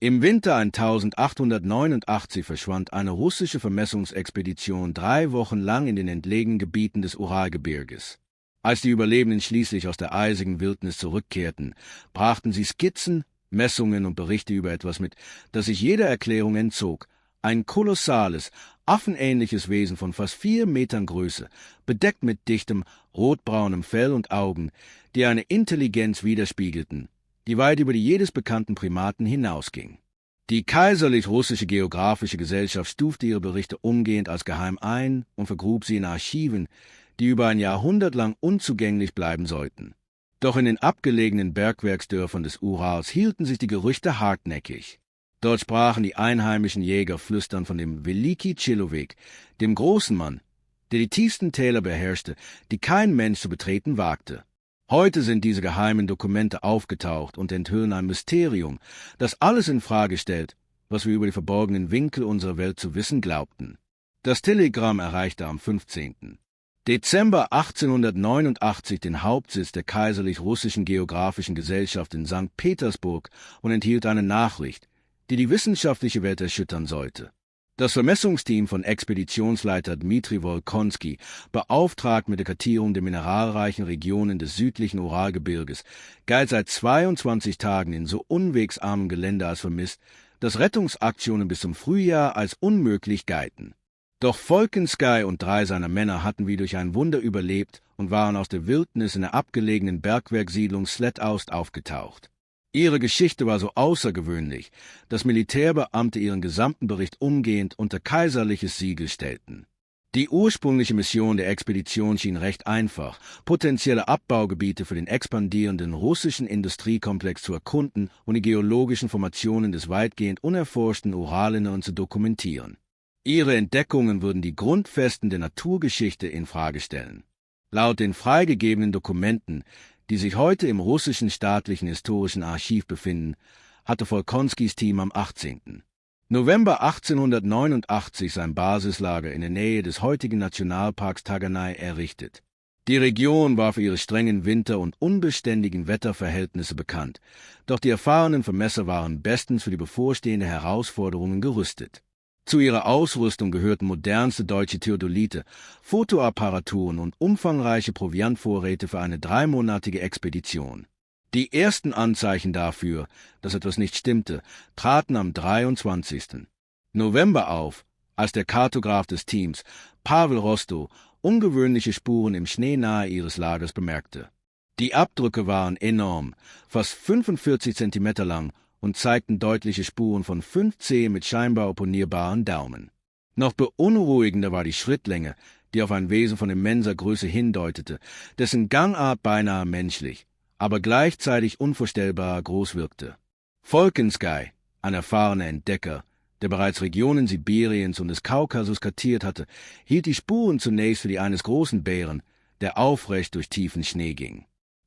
Im Winter 1889 verschwand eine russische Vermessungsexpedition 3 Wochen lang in den entlegenen Gebieten des Uralgebirges. Als die Überlebenden schließlich aus der eisigen Wildnis zurückkehrten, brachten sie Skizzen, Messungen und Berichte über etwas mit, das sich jeder Erklärung entzog. Ein kolossales, affenähnliches Wesen von fast 4 Metern Größe, bedeckt mit dichtem, rotbraunem Fell und Augen, die eine Intelligenz widerspiegelten, die weit über die jedes bekannten Primaten hinausging. Die Kaiserlich-Russische Geographische Gesellschaft stufte ihre Berichte umgehend als geheim ein und vergrub sie in Archiven, die über ein Jahrhundert lang unzugänglich bleiben sollten. Doch in den abgelegenen Bergwerksdörfern des Urals hielten sich die Gerüchte hartnäckig. Dort sprachen die einheimischen Jäger flüsternd von dem Veliki Tschilowek, dem großen Mann, der die tiefsten Täler beherrschte, die kein Mensch zu betreten wagte. Heute sind diese geheimen Dokumente aufgetaucht und enthüllen ein Mysterium, das alles in Frage stellt, was wir über die verborgenen Winkel unserer Welt zu wissen glaubten. Das Telegramm erreichte am 15. Dezember 1889 den Hauptsitz der Kaiserlich-Russischen Geographischen Gesellschaft in St. Petersburg und enthielt eine Nachricht, die die wissenschaftliche Welt erschüttern sollte. Das Vermessungsteam von Expeditionsleiter Dmitri Wolkonski, beauftragt mit der Kartierung der mineralreichen Regionen des südlichen Uralgebirges, galt seit 22 Tagen in so unwegsarmem Gelände als vermisst, dass Rettungsaktionen bis zum Frühjahr als unmöglich galten. Doch Wolkonski und 3 seiner Männer hatten wie durch ein Wunder überlebt und waren aus der Wildnis in der abgelegenen Bergwerksiedlung Sletaust aufgetaucht. Ihre Geschichte war so außergewöhnlich, dass Militärbeamte ihren gesamten Bericht umgehend unter kaiserliches Siegel stellten. Die ursprüngliche Mission der Expedition schien recht einfach, potenzielle Abbaugebiete für den expandierenden russischen Industriekomplex zu erkunden und die geologischen Formationen des weitgehend unerforschten Uralinneren zu dokumentieren. Ihre Entdeckungen würden die Grundfesten der Naturgeschichte in Frage stellen. Laut den freigegebenen Dokumenten, die sich heute im russischen staatlichen historischen Archiv befinden, hatte Wolkonskis Team am 18. November 1889 sein Basislager in der Nähe des heutigen Nationalparks Tagelang errichtet. Die Region war für ihre strengen Winter- und unbeständigen Wetterverhältnisse bekannt, doch die erfahrenen Vermesser waren bestens für die bevorstehenden Herausforderungen gerüstet. Zu ihrer Ausrüstung gehörten modernste deutsche Theodolite, Fotoapparaturen und umfangreiche Proviantvorräte für eine 3-monatige Expedition. Die ersten Anzeichen dafür, dass etwas nicht stimmte, traten am 23. November auf, als der Kartograf des Teams, Pavel Rostow, ungewöhnliche Spuren im Schnee nahe ihres Lagers bemerkte. Die Abdrücke waren enorm, fast 45 Zentimeter lang, und zeigten deutliche Spuren von 5 Zehen mit scheinbar opponierbaren Daumen. Noch beunruhigender war die Schrittlänge, die auf ein Wesen von immenser Größe hindeutete, dessen Gangart beinahe menschlich, aber gleichzeitig unvorstellbar groß wirkte. Wolkonski, ein erfahrener Entdecker, der bereits Regionen Sibiriens und des Kaukasus kartiert hatte, hielt die Spuren zunächst für die eines großen Bären, der aufrecht durch tiefen Schnee ging.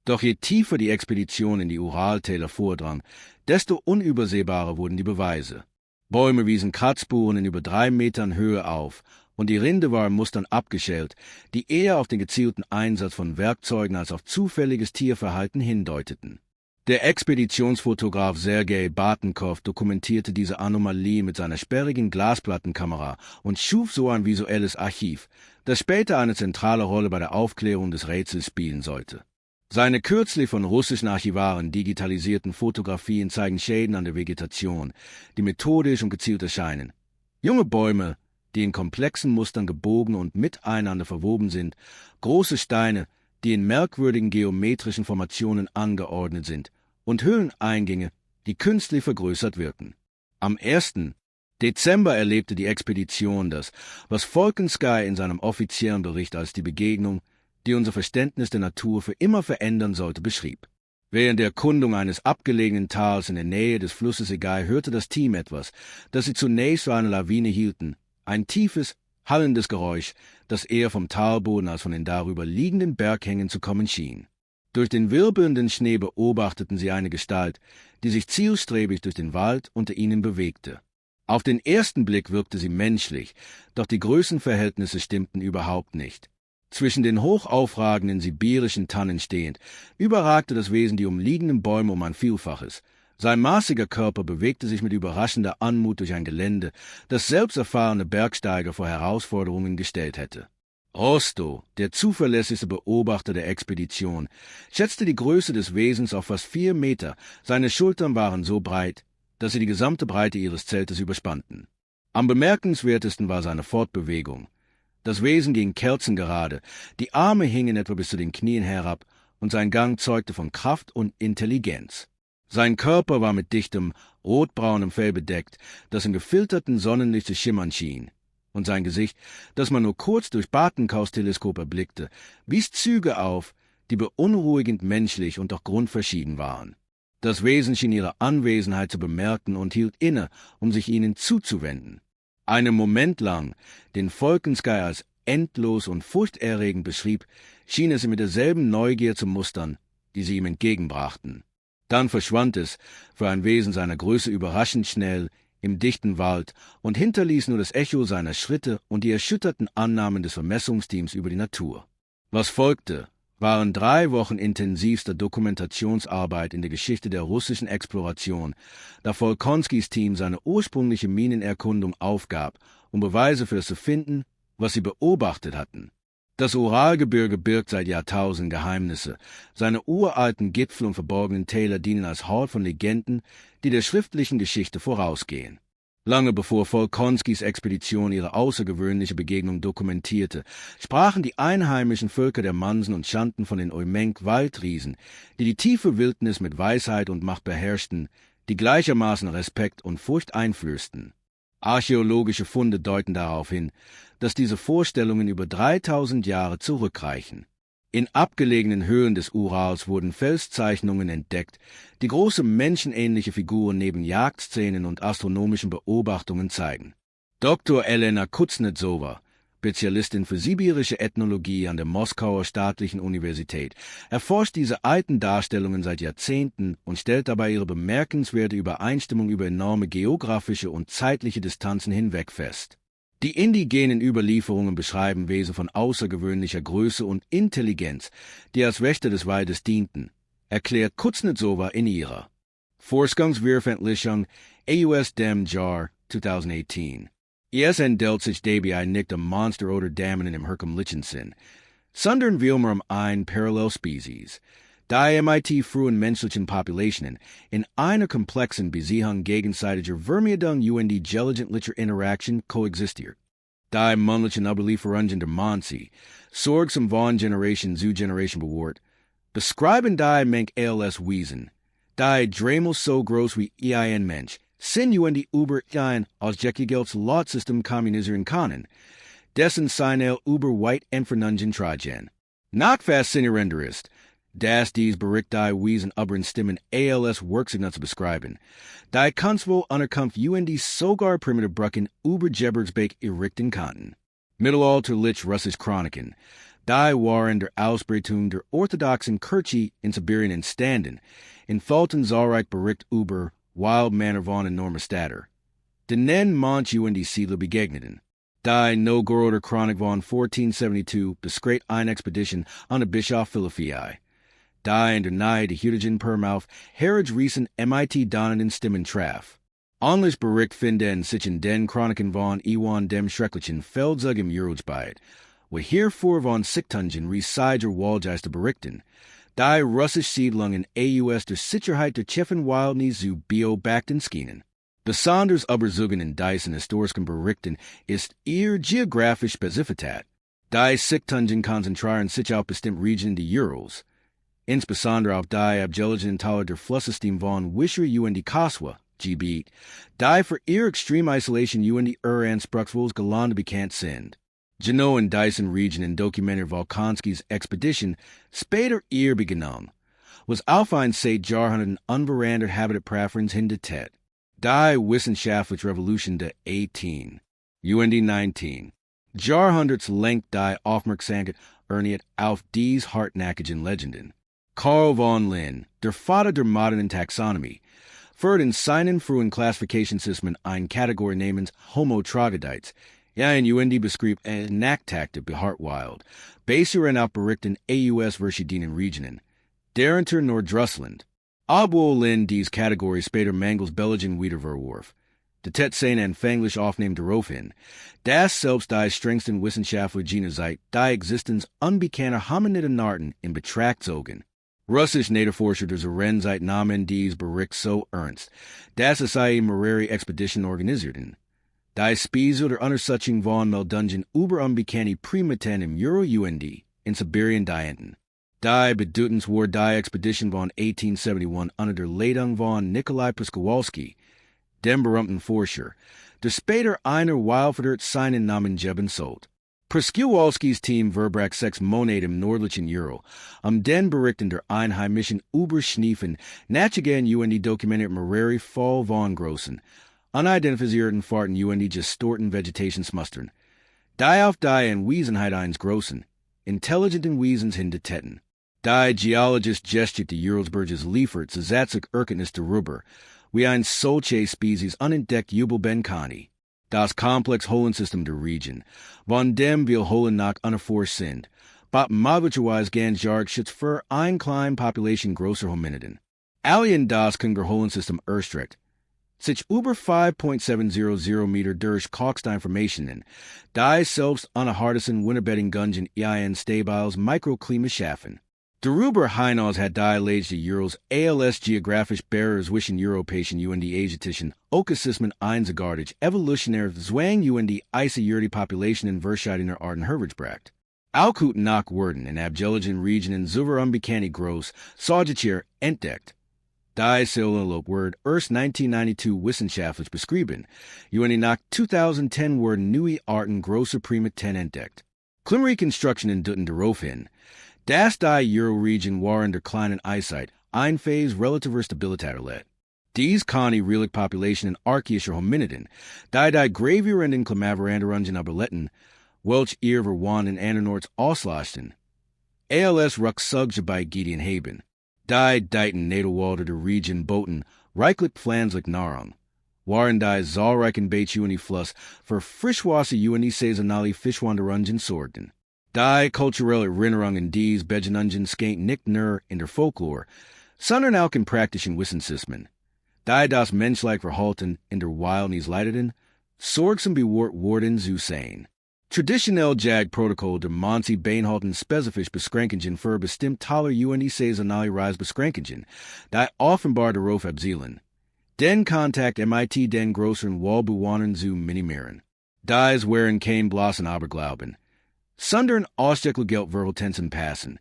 Doch je tiefer die Expedition in die Uraltäler vordrang, desto unübersehbarer wurden die Beweise. Bäume wiesen Kratzspuren in über 3 Metern Höhe auf, und die Rinde war in Mustern abgeschält, die eher auf den gezielten Einsatz von Werkzeugen als auf zufälliges Tierverhalten hindeuteten. Der Expeditionsfotograf Sergei Batenkow dokumentierte diese Anomalie mit seiner sperrigen Glasplattenkamera und schuf so ein visuelles Archiv, das später eine zentrale Rolle bei der Aufklärung des Rätsels spielen sollte. Seine kürzlich von russischen Archivaren digitalisierten Fotografien zeigen Schäden an der Vegetation, die methodisch und gezielt erscheinen. Junge Bäume, die in komplexen Mustern gebogen und miteinander verwoben sind, große Steine, die in merkwürdigen geometrischen Formationen angeordnet sind, und Höhleneingänge, die künstlich vergrößert wirken. Am 1. Dezember erlebte die Expedition das, was Wolkonski in seinem offiziellen Bericht als die Begegnung, die unser Verständnis der Natur für immer verändern sollte, beschrieb. Während der Erkundung eines abgelegenen Tals in der Nähe des Flusses Egal hörte das Team etwas, das sie zunächst für eine Lawine hielten, ein tiefes, hallendes Geräusch, das eher vom Talboden als von den darüber liegenden Berghängen zu kommen schien. Durch den wirbelnden Schnee beobachteten sie eine Gestalt, die sich zielstrebig durch den Wald unter ihnen bewegte. Auf den ersten Blick wirkte sie menschlich, doch die Größenverhältnisse stimmten überhaupt nicht. Zwischen den hochaufragenden sibirischen Tannen stehend, überragte das Wesen die umliegenden Bäume um ein Vielfaches, Sein massiger Körper bewegte sich mit überraschender Anmut durch ein Gelände, das selbst erfahrene Bergsteiger vor Herausforderungen gestellt hätte. Rosto, der zuverlässigste Beobachter der Expedition, schätzte die Größe des Wesens auf fast 4 Meter, seine Schultern waren so breit, dass sie die gesamte Breite ihres Zeltes überspannten. Am bemerkenswertesten war seine Fortbewegung. Das Wesen ging kerzengerade, die Arme hingen etwa bis zu den Knien herab, und sein Gang zeugte von Kraft und Intelligenz. Sein Körper war mit dichtem, rotbraunem Fell bedeckt, das im gefilterten Sonnenlicht zu schimmern schien, und sein Gesicht, das man nur kurz durch Bartenkausteleskop erblickte, wies Züge auf, die beunruhigend menschlich und doch grundverschieden waren. Das Wesen schien ihre Anwesenheit zu bemerken und hielt inne, um sich ihnen zuzuwenden. Einen Moment lang, den Folgte als endlos und furchterregend beschrieb, schien es mit derselben Neugier zu mustern, die sie ihm entgegenbrachten. Dann verschwand es, für ein Wesen seiner Größe überraschend schnell, im dichten Wald und hinterließ nur das Echo seiner Schritte und die erschütterten Annahmen des Vermessungsteams über die Natur. Was folgte, waren 3 Wochen intensivster Dokumentationsarbeit in der Geschichte der russischen Exploration, da Folkonskis Team seine ursprüngliche Minenerkundung aufgab, um Beweise für das zu finden, was sie beobachtet hatten. Das Uralgebirge birgt seit Jahrtausenden Geheimnisse. Seine uralten Gipfel und verborgenen Täler dienen als Hort von Legenden, die der schriftlichen Geschichte vorausgehen. Lange bevor Folkonskis Expedition ihre außergewöhnliche Begegnung dokumentierte, sprachen die einheimischen Völker der Mansen und Schanten von den Oimenk-Waldriesen, die die tiefe Wildnis mit Weisheit und Macht beherrschten, die gleichermaßen Respekt und Furcht einflößten. Archäologische Funde deuten darauf hin, dass diese Vorstellungen über 3000 Jahre zurückreichen. In abgelegenen Höhen des Urals wurden Felszeichnungen entdeckt, die große menschenähnliche Figuren neben Jagdszenen und astronomischen Beobachtungen zeigen. Dr. Elena Kuznetsova, Spezialistin für sibirische Ethnologie an der Moskauer Staatlichen Universität, erforscht diese alten Darstellungen seit Jahrzehnten und stellt dabei ihre bemerkenswerte Übereinstimmung über enorme geografische und zeitliche Distanzen hinweg fest. Die indigenen Überlieferungen beschreiben Wesen von außergewöhnlicher Größe und Intelligenz, die als Wächter des Waldes dienten, erklärt Kuznetsova in ihrer Forschungsveröffentlichung AUS dem Jahr 2018. ISN delt sich dabei nicht Monster oder Damen im herkömmlichen Sinn, sondern vielmehr ein Parallelspezies, da MIT frühen menschlichen Populationen in einer komplexen Beziehung gegenseitiger Vermeidung und intelligentlicher Interaktion koexistiert. Da männlichen Überlieferungen der Mansi, sorgsam von Generation zu Generation bewahrt, beschreiben die Menk als Wesen, die dreimal so groß wie ein Mensch, sind die über ein ausgeklärtes Lotsystem kommunisieren können, dessen seine über weit entfernungen tragen. Nach faszinierender ist, dass dies Bericht die Wesen über Stimmen als Worksignal zu beschreiben, die Kunstvoll Unterkunft die sogar primitive Brücken über Gebirgsbeck errichten konnten. Mittelalterliche Russische Chroniken, die waren der Ausbreitung der orthodoxen Kirche in Sibirien entstanden, entfalten zahlreich Bericht über Wildmänner von enormer Statur, denen manche die Siedler begegneten. Die Novgoroder Chronik von 1472 beschreibt eine Expedition an der Bischof Philippii. Die in der Nähe der heutigen Permouth Herod Riesen MIT donnenden Stimmen traf. Ähnlich Bericht finden sich in den Chroniken von Iwan dem Schrecklichen Feldzug im Uralgebirge, wo hiervor von Sichtungen Resider Waldgeister berichten, die russische Siedlungen aus der Sicherheit der Tiefen Wildnis zu beobachten schienen. Besonders überzeugen in diesen historischen Berichten ist ihr geografische Spezifität. Die Sichtungen konzentrieren sich auf bestimmte Regionen des Urals, insbesondere auf die abgelegenen Täler der Flusssystem von Wischer und die Kaswa, Gebiet, die für ihre extreme Isolation und die Uranspruchsvolles Gelände bekannt sind. Genau in diesen Regionen dokumentiert Volkonskis Expedition später ihr begann, was auf ein seit Jahrhunderten unverändert Habitatpräferenz hintertät. Die wissenschaftliche Revolution der 18 und 19 Jahrhunderts lenkt die Aufmerksamkeit erneut auf dies hartnäckigen Legenden. Carl von Linné, der Vater der modernen Taxonomie, führt in seinen frühen Klassifikationssystemen eine Kategorie namens Homo troglodytes, ja in UND beschrieb nacktakte behartwild, basierend auf Berichten aus verschiedenen Regionen, darunter Nordrussland. Obwohl in dies Kategorie später mangels Belgian Wiederverworf. De tet zijn aanvankelijk afneemt daraufhin. Das selbst die strengsten wissenschaftliche Genozeit die existence unbekannter hominiden Arten in Betracht zogen. Russisch Naturphänomen der Zerenzeit namen dies Bericht so ernst, dass es eine mehrere Expedition organisierten. Die Spiese oder Untersuchung von Meldungen über unbekannte Primaten im Euro-UND in Sibirien dienten. Die bedeutendste die Expedition von 1871 unter der Leitung von Nikolai Przewalski, dem berühmten Forscher, der später einer Wildfahrt seinen Namen geben sollte. Przewalskis Team verbrach 6 Monate im nördlichen Euro, den Berichten der Einheimischen überschniefen, nachgehen UND dokumentiert mehrere Fall von großen, unidentifizierten Fahrten UND gestorten Vegetationsmustern, die auf die Anwesenheit eines großen, intelligenten Wesens hindetetten. Die Geologist gestiert die Uralgebirges liefert zusätzlich Erkenntnis darüber, wie ein solche Spezies unentdeckt jubelben kann. Das komplex Hohlensystem der Region, von dem wir Hohlen nach unerforscht sind, bat möglicherweise ganz jarg schützt für ein kleine Population großer Hominiden. Alien das Kunger Hohlensystem erstreckt, sich über 5.700 Meter durch Kalksteinformationen, die selbst unerhardeten Winterbedding Gungeon ein stabiles Mikroklima schaffen. Darüber hinaus hat die Lage der Urals als geografisch Barrier zwischen europäischen und asiatischen Ökosystem einzigartig evolutionär Zwang und einzigartige Populationen verschiedener Arten hervorgebracht. Auch nach Werden in abgelegenen Regionen super unbekannte groß Säugetiere entdeckt. Die Cellulope Word erst 1992 wissenschaftlich beschrieben, und nach 2010 wurden neue Arten großer Primaten entdeckt. Klimarekonstruktionen deuten darauf hin, dass die Euro-Region waren der kleinen Eiszeit ein Phase relativer Stabilität erlebt. Dies kann die reale Populationen archaischer Hominiden, die gravierenden Klimaveränderungen überletten, welche ihr verwandten andernorts auslösten. Als Rucksäge bei Gideon haben. Die deiten Nadelwälder der Region boten reichlich pflanzlich Nahrung, waren die zahlreichen Beete und Fluss für Frischwasser und saisonale Fischwanderungen sorgten. Die kulturelle Erinnerungen dies Begegnungen schenkt nicht nur in der Folklore, sondern auch in praktischen Wissenssystemen. Die das menschliche Verhalten in der Wildnis leiteten, sorgsam bewahrt wurden zu sein. Traditionell jag Protokoll der Mansi beinhalten spezifisch Beschränkungen für bestimmte und saisonale Reisbeschränkungen, die offenbar darauf abzielen, den Kontakt mit den größeren Waldbewohnern zu minimieren. Dies wären kein bloßen Aberglauben, sondern ausdrückliche Verhaltensen passen,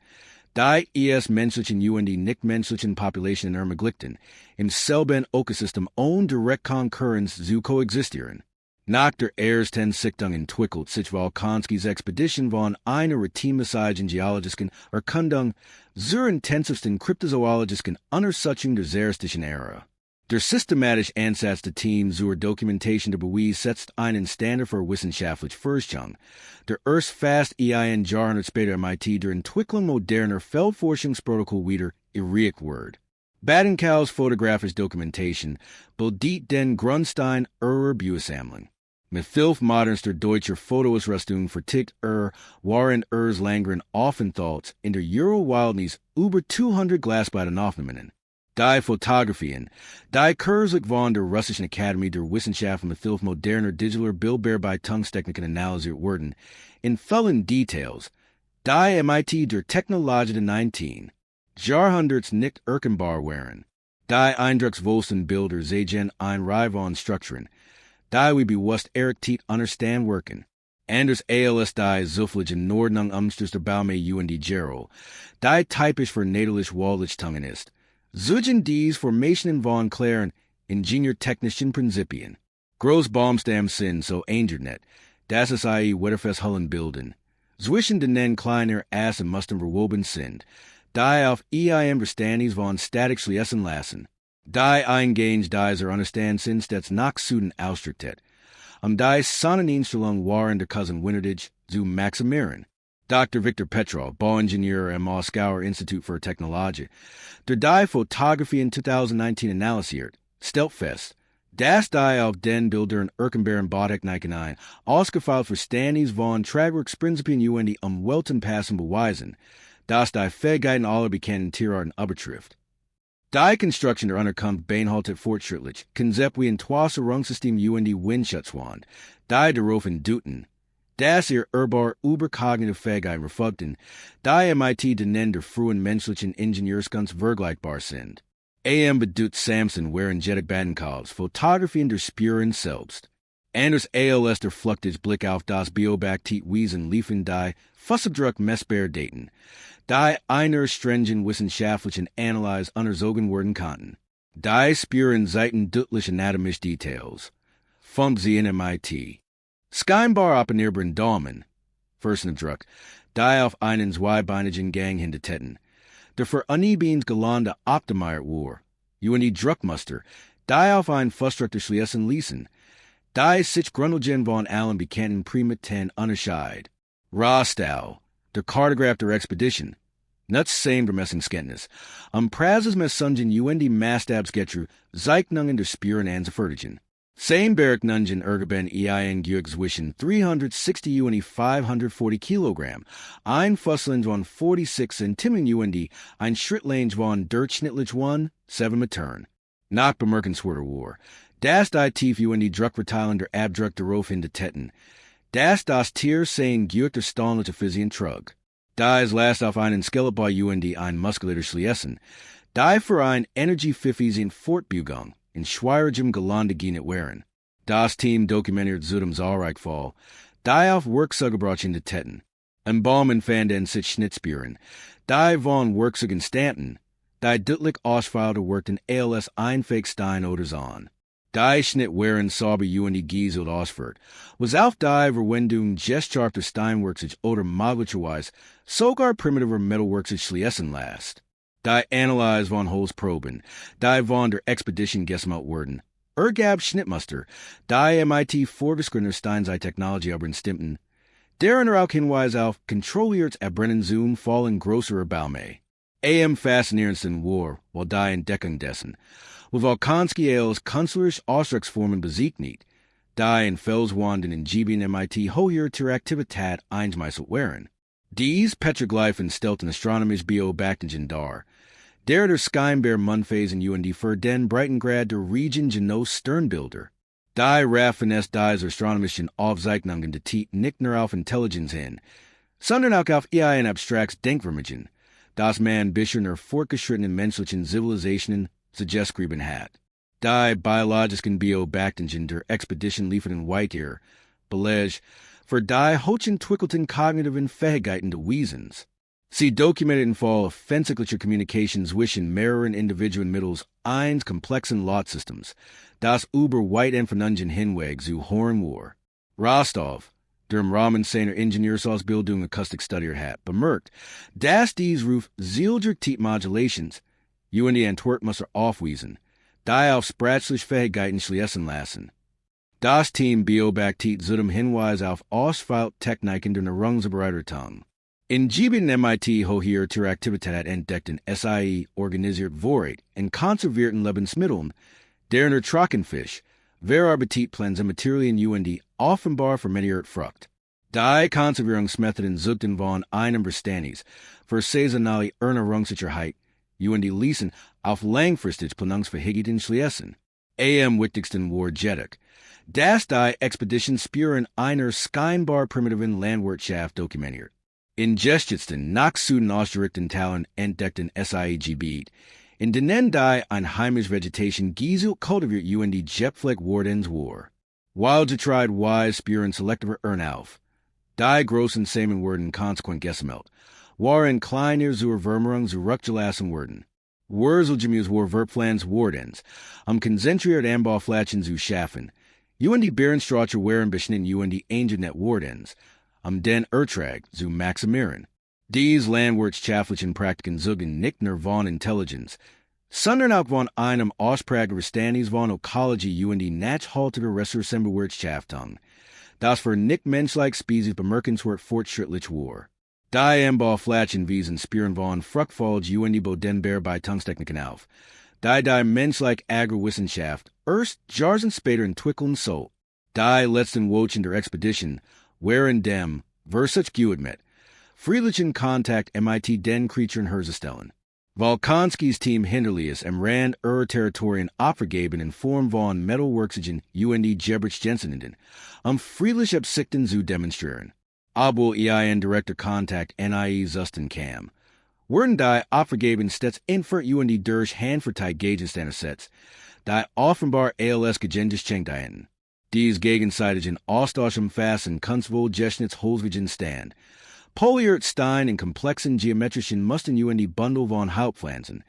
die menschlichen und nicht-menschlichen Populationen ermöglichten, im selben Ökosystem ohne Direktkonkurrenz zu koexistieren. Nach der ersten Sichtung entwickelt sich Volkonskis Expedition von einer routinemäßigen geologischen Erkundung zur intensivsten kryptozoologischen Untersuchung der zaristischen Ära. Der systematische Ansatz der Team zur Dokumentation der Beweise setzt einen Standard für wissenschaftliche Forschung, der erst fast ein Jahrhundert später mit der Entwicklung moderner Feldforschungsprotokoll wieder erreicht wird. Badenkaus photographische Dokumentation bildet den Grundstein ihrer Biosammlung. Mit Hilfe modernster deutscher Fotoausrüstung vertickt waren längeren Aufenthalts in der Euro-Wildnis über 200 Glasplatenaufnahmen. Die Fotografien, die kürzlich von der Russischen Akademie der Wissenschaften mit Hilfe moderner digitaler Bildbearbeitungstechniken analysiert wurden, entfallen Details, die mit der Technologie der 19. Jahrhunderts nicht erkennbar waren. Die eindrucksvollsten Bilder sehen eine Reihe von Strukturen, die we bewusst errichtet understand wirken. Anders als die zufälligen Nordnung der Baume und die Gero, die typisch für Nädelisch-Waldlich Tungen ist, suchen dies Formationen von klaren, ingenieurtechnischen Prinzipien. Großbaumstämme sind so eingeordnet, dass es wetterfest Hullen bilden. Zwischen denen kleiner und Mustern verwoben sind, die auf ihrem Verständnis von Statik schließen lassen. Die Eingänge dieser Understand sind stets nach Süden ausgerichtet, die Sonneninstellung waren der Cousin Winterditch zu maximieren. Dr. Viktor Petrov, Bauingenieur am Moskauer Institut für Technologie, der die Fotografie in 2019 analysiert, stellt fest, dass die auf den Bildern erkennbaren Bautechniken ausgefeilte Verständnis von Tragwerksprinzipien und die Umweltanpassung beweisen, dass die Fähigkeiten aller bekannten Tierarten übertrifft. Die Construction der Unterkunft beinhaltet fortschrittlich, Konzept wie ein Twaserungssystem und die Windschutzwand, die darauf duten, dass überkognitive Fähigkeiten verfolgten, die MIT denen der frühen menschlichen Ingenieurskunst vergleichbar sind. Bedut Samson während jetig Badenkaufs, Fotografien der Spuren selbst. Anders als der fluktig Blick auf das Beobachtungen Wesen liefen die Fussabdruck messbar Daten, die einer strengen wissenschaftlichen Analyse unterzogen werden konnten. Die Spuren zeigten deutlich anatomische Details. Fand sie in MIT. Scheinbar opponierbaren Daumen, Druck, die auf einen zweibeinigen Gang hintertäten. Der für Unibens gelande optimiert war, die Druckmuster, die auf ein Fussdruck schließen ließen, die sich grundlegend von allen bekannten Primiten unterscheid. Rostau, der Kartograph der Expedition, nuts same der Messungskenntnis, Prazes Messungen die Mastabsgetru, Zeichnungen der Spuren anzufertigen. Same Bergnungen ergeben Einen Gigantischen zwischen 360 und 540 Kilogramm, ein Fusseln von 46 Zentimetern und ein Schrittlange von durchschnittlich 7 Metern. Nach bemerkenswerter war, dass die Tief die Druckverteilung der Abdruck darauf hintertäten, dass das Tier sein Gürter staunliche Physien trug. Die last auf einen Skelett die ein Muskulator schließen, die für ein Energiefiffisien Fortbewegung in schwierigem Gelande gehen wären. Das Team dokumentiert zudem zahlreich Fall, die auf Werkzeugebrauch hintertäten. Baumen fanden sich Schnittspieren, die von Werkzeugen standen, die deutlich ausfeilte wirkten als einfach Stein oder Zahn. Die Schnitt wären sauber die Giesel ausführt, was auf die Verwendung gestscharfter Steinwerkzeug oder möglicherweise sogar primitiver Metalwerkzeug schließen lässt. Die Analyse von Holzproben, die von der Expedition gesmaut wurden, ergab Schnittmuster, die MIT vorgeschrittene Steinzeit-Technologie aber stimmten, deren auch Hinweis auf kontrolliert erbrennen Zoom fallen größere Baume. Faszinierendsten war, weil die Entdeckung dessen, wo Volkanski als künstlerisch Ausdrucksformen besiegt nicht, die in Felswanden in Gebirge MIT hohe Aktivität eingemeißelt wären. Dies Petroglyphen stellten astronomisch Beobachtungen dar, der scheinbar Mundphasen für den Breitengrad der Region Genos Sternbilder. Die Raffinesse des astronomischen Aufzeichnungen der Tiet nicht nur auf Intelligenz hin, sondern auch auf ein abstraktes Denkvermögen, das man bisher nur fortgeschrittenen menschlichen Zivilisationen geschrieben hat. Die biologischen Beobachtungen der Expedition lieferten weiter Beleg für die hochentwickelten kognitiven Fähigkeiten der Wesens. Sie dokumentierten Fall offensichtlicher Kommunikation zwischen mehreren Individuen mittels eines komplexen Lotsystems, das über weit Entfernungen hinweg zu hören war. Rostov, der im Rahmen seiner Ingenieursausbildung Akustik studiert hat, bemerkt, dass dies Ruf Zielger Modulations die Antwortmuster aufwiesen, die auf sprachliche Fähigkeiten schließen lassen. Das Team beobachtet zudem Hinweis auf Ausfalltechniken der Nahrungsbereitung. In Gebirge MIT hohe Aktivität entdeckten SIE organisiert Vorrat in konservierten Lebensmitteln, deren Trockenfisch, Verarbeitetpläne und Materialien die offenbar fermentiert Frucht. Die Konservierungsmethoden suchten von einem Verständnis für saisonale Ernährungssicherheit die ließen auf langfristig Planungsverhältnissen schließen. Wichtigsten war jedoch, dass die Expedition Spuren einer scheinbar primitiven Landwirtschaft dokumentiert. In gestützten, nach Süden ausgerichteten Teilen entdeckten SIE-Gebiet, in denen die einheimische Vegetation giesel kultiviert die Jetfleck Wardens war. While getreid wise Spuren selektiver Ernlauf, die großen Samen wurden konsequent gesammelt, waren kleiner zur Vermehrung zu Rückgelassen wurden. Wurzelgemäß war Verplans Wardens, konzentriert Anbauflächen zu schaffen, die Beerenstructure waren beschnitten die Angenet Wardens, den Ertrag zu maximieren. Dies landwirtschaftlichen Praktiken zugen nicht nur von Intelligenz, sondern auch von einem ausprägten Verständnis von Ökologie die nachhaltige Ressourcenbewirtschaftung, das für nicht-menschliche Spezies bemerkenswert fortschrittlich war. Die Anbauflächen wiesen Spuren von Fruchtfolge die Bodenbearbeitungstechniken auf, die menschliche Agrowissenschaft erst Jahren später entwickeln soll. Die letzten Wochen der Expedition waren dem, sich mit, friedlichen Kontakt MIT den Creaturen herzustellen. Volkonskis Team Hinderlius am Rand Territorien Opfergeben in Form von Metalworksigen und Gebergsjenseninden, friedlich Absichten zu demonstrieren. Obwohl Ein Direkter Kontakt nie zusten kam. Worden die Opfergeben stets infert und durch Handverteidigungsstände setzt, die offenbar als gegengeschenkt ein. Dies gegenseitigen Austausch umfassen Kunstwohl Jeschnitz Holzwigen Stand. Poliert Stein in komplexen geometrischen Mustern und Bundle von Hauptpflanzen,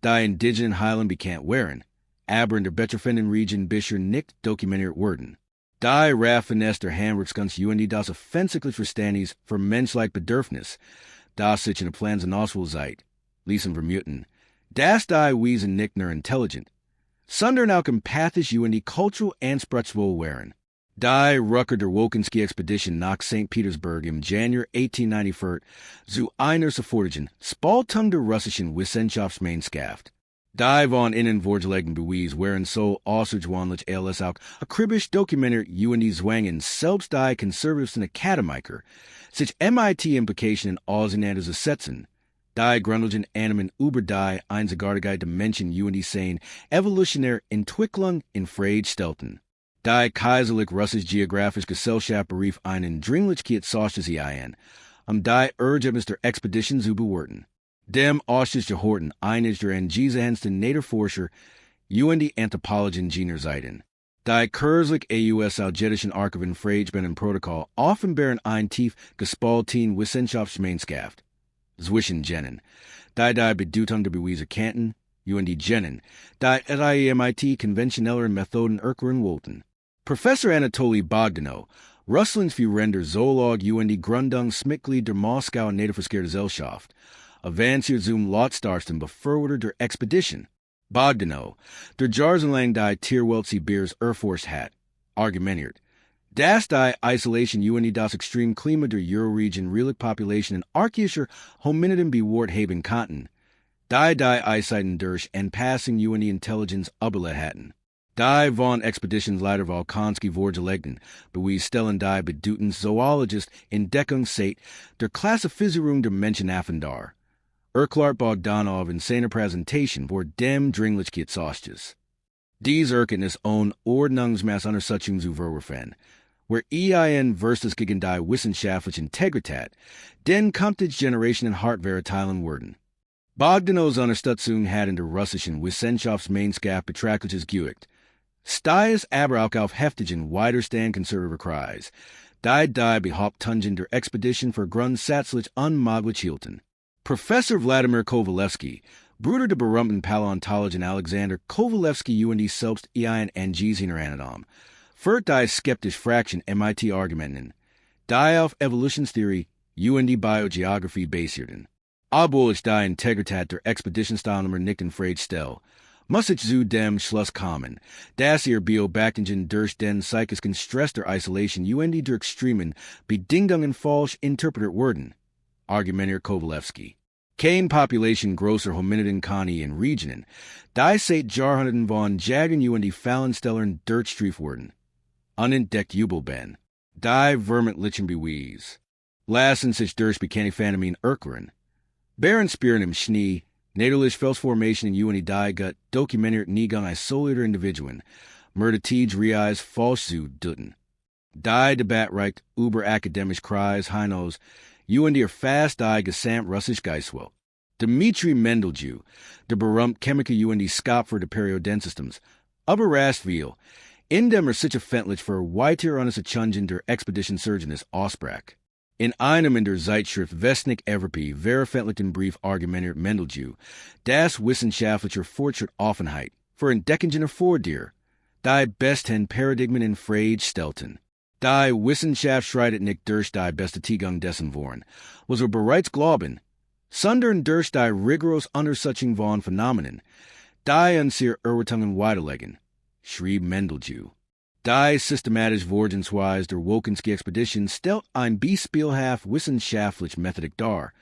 die indigenen Heilen bekannt wären, aber in der betreffenden Region bisher nicht dokumentiert wurden. Die Raffinesse der Handwerkskunst und das offensichtlich Verständnis für menschliche Bedürfnis, das sich in der Pflanzen auswählt, ließen vermuten, dass die Wesen nicht nur intelligent, sondern auch empathisch und cultural anspruchsvoll wären. Die Rucker der Wolkenski Expedition nach St. Petersburg im Januar 1894 zu einer sofortigen Spaltung der russischen Wissenschaftsgemeinschaft. Die von innen vorgelegten Beweis wären so außergewöhnlich als auch akribisch dokumentiert und zwangen selbst die konservativsten Akademiker, sich MIT-Implikationen auseinanderzusetzen. Die grundlegenden Annahmen über die Einzigartigkeit der Menschen und seine evolutionäre Entwicklung in Frage stellten. Die Kaiserlich Russische Geographische Gesellschaft berief einen Dringlichkeitsausschuss ein, die Ergebnis der Expedition zu bewerten. Dem Ausschuss gehorten einiges der angesehensten Naturforscher und die Anthropologen-Seiten. Die kürzlich AUS-algetischen Archiven Fragebenen Protokoll offenbaren ein tief gespalten Wissenschaftsgemeinschaft. Zwischen jenen, die Bedeutung der Beweise kannten, und jenen, die MIT konventionelleren Methoden erklären wollten. Professor Anatoly Bogdanov, Russlands führender Zoolog und Gründungsmitglied der Moskauer Naturforschergesellschaft, avanciert zum lautstarksten Befürworter der Expedition. Bogdanov, der jahrelang die Tierwelt Sibirs erforscht hat, argumentiert, dass die Isolation und das extreme Klima der Euroregion reiche Populationen archaischer Hominiden bewahrt haben konnten, die Eiszeiten durch Anpassung und Intelligenz überlebt hatten. Die von Expeditionsleiter Volkonski vorgelegten Beweis stellen die bedeutenden Zoologist Entdeckungszeit der Klassifizierung der Menschenaffen dar. Erklärt Bogdanov in seiner Präsentation vor dem Dringlichkeitsausschuss. Dies Erkenntnis ohne Ordnungsmassuntersuchung zu verwerfen, where Ein versus gegen die wissenschaftliche Integrität, den künftige Generationen hart verteilen würden. Bogdanovs Unterstützung hat in der russischen Wissenschaftsgemeinschaft Betrachtliches gewirkt. Stiess aber auch auf heftigen Widerstand konservativer Kreis, die Behauptungen der Expedition für grundsätzlich unmöglich hielten. Professor Vladimir Kovalevsky, Bruder der berühmten Paläontologin Alexander Kovalevsky und selbst Ein angesehener Anatom, führt die skeptisch Fraction MIT-Argumenten, die auf Evolutionstheorie und Biogeographie basierten. Obwohl ich die Integrität der Expeditionsteilnehmer nicht in Frage stelle, muss ich zu dem Schluss kommen, dass ihr Beobachtungen durch den psychischen Stress der Isolation und der extremen Bedingungen falsch interpretiert wurden, argumentiert Kovalevsky. Keine Population größer Hominiden kann in Regionen, die seit Jahrhunderten von Jagen und Fallenstellern durchstreift wurden. Unentdeckt Jubelben, die vermeintlichen Beweis, lassen sich durch bekannte Phänomene erklären. Bärenspieren im Schnee, natürlich Felsformationen und die Gut dokumentiert Niegang isolierter Individuen, Mördertiege Reis falsch zu deuten. Die Debatte reicht über akademisch Kreis hinaus und fast die gesamt-russisch Geistwelt. Dmitri Mendeljew, der berühmte Chemiker und Skopfer der Periodensystem's, überrascht viel, indem sich öffentlich für weitere Untersuchungen der Expedition Surgeons aussprach. In einem in der Zeitschrift Westnik Evropy veröffentlichten Brief argumentiert Mendeljew, dass wissenschaftlicher Fortschritt Offenheit für Entdeckungen erfordert, die besten Paradigmen in Frage stellten. Die Wissenschaft schreitet nicht durch die Bestätigung dessen Worten, was bereits glauben, sondern durch die rigoros Untersuchung von Phänomenen, die uns ihre Erwartungen weiterlegen, schrieb Mendeljew. Die systematische Vorgehensweise der Wolkenski Expedition stellt ein beispielhaft wissenschaftliche Methodik dar,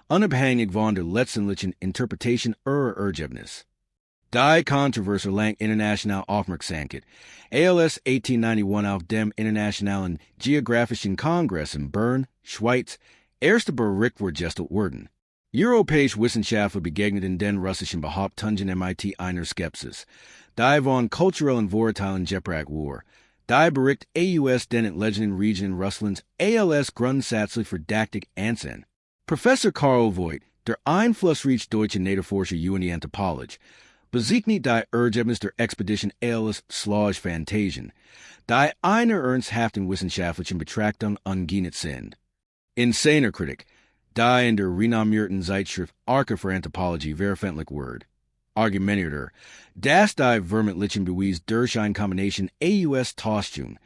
unabhängig von der letztendlichen Interpretation ihrer Ergebnis. Die Kontroverse erlangt international Aufmerksamkeit, als 1891 auf dem Internationalen Geographischen Kongress in Bern, Schweiz, erste Bericht vorgestellt wurden. Europäische Wissenschaftler begegnen den Russischen Behauptungen mit einer Skepsis. Die von kulturellen Vorurteilen geprägt war. Die Bericht aus den entlegenen Regionen Russlands als grundsätzlich verdächtig ansehen. Professor Karl Voigt, der einflussreiche deutsche Naturforscher und Anthropologe, bezeichnet die Ergebnisse der Expedition als Schlossfantasien, die einer ernsthaften wissenschaftlichen Betrachtung ungeeignet sind. In seiner Kritik, die in der renommierten Zeitschrift Archiv für Anthropologie veröffentlicht wird, argumentiert dass die vermeintlichen Beweise durch eine Kombination aus Täuschung,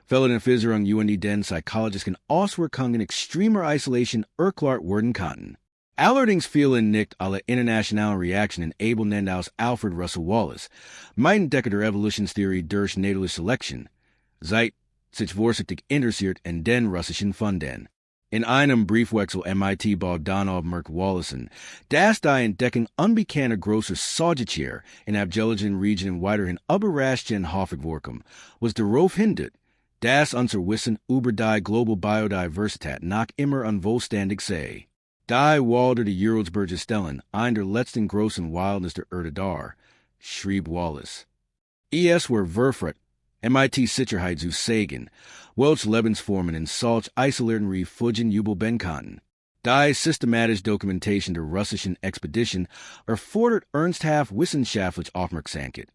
Fehlerinfizierung und den psychologischen Auswirkungen extremer Isolation erklärt werden konnten. Allerdings fielen nicht alle internationalen Reaktionen ebenend aus Alfred Russel Wallace, mein Entdecker der Evolutionstheorie durch natürliche Selection, seit sich vorsichtig interessiert in den russischen Funden. In einem Briefwechsel mit Bogdanov merkt Wallace, dass die Entdeckung unbekannter großer Säugetiere in abgelegenen Regionen weiterhin überrascht und häufig vorkam, was darauf hindert, dass unser Wissen über die globale Biodiversität noch immer unvollständig sei. Die Wälder der Uralgebirge stellen ein der letzten großen Wildnis der Erde dar, schrieb Wallace. Es war verfreit, Sicherheit zu sagen, welche Lebensformen in solch isolierten Refugen jubeln konnten. Die systematische Dokumentation der russischen Expedition erfordert ernsthaft wissenschaftliche Aufmerksamkeit.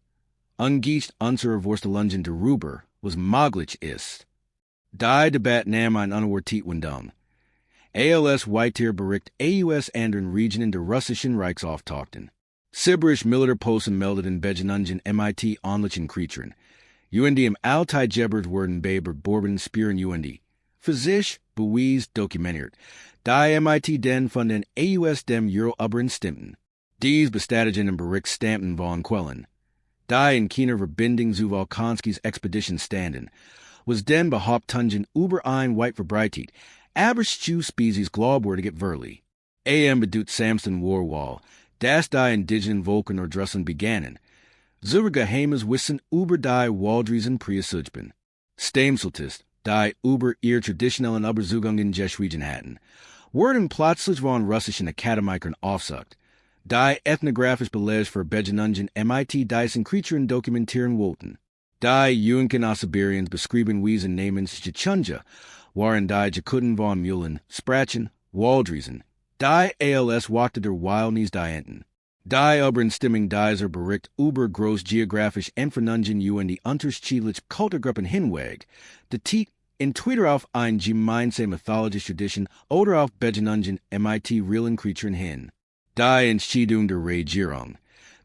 Angesichts unserer Vorstellungen darüber, was möglich ist. Die Debatte nahm eine unerwartete Wendung. Als weiter Bericht aus anderen Regionen der russischen Reichs auftauchten. Sibirisch Militärposten meldeten Begegnungen mit ähnlichen Kreaturen. Und im Altai-Gebirge wurden bei Borbenen Spuren und physisch Beweise dokumentiert, die mit den von den aus dem Uralgebirge stimmten. Dies bestätigen im Bericht stammten von Quellen, die in keiner Verbindung zu Volkonskis Expedition standen, was den Behauptungen über ein weit verbreitet, aber species glaubwürdig verli. Bedeutet Samson Warwall, dass die indigenen Volken Nordrussland begannen, zur geheimes Wissen über die Waldriesen Priesujben. Stamseltist, die über ihre traditionellen Überzugungen geschwiegen hatten, wurden plötzlich von russischen Akademikern aufgesucht, die ethnographisch Beleg für Begegnungen mit diesen Kreaturen dokumentieren wollten. Die Jünken aus Sibiriens beschrieben Wiesen namens Chichunja, waren die Jakuten von Mühlen, Sprachen, Waldriesen, die als Wakte der Wildnis dienten. Die Übereinstimmung dieser Bericht über großgeografische Entfernungen und die unterschiedlichen Kulturgruppen hinweg, die entweder auf eine gemeinsame mythologische Tradition oder auf Begegnungen mit realen Kreaturen hin. Die Entscheidung der Regierung,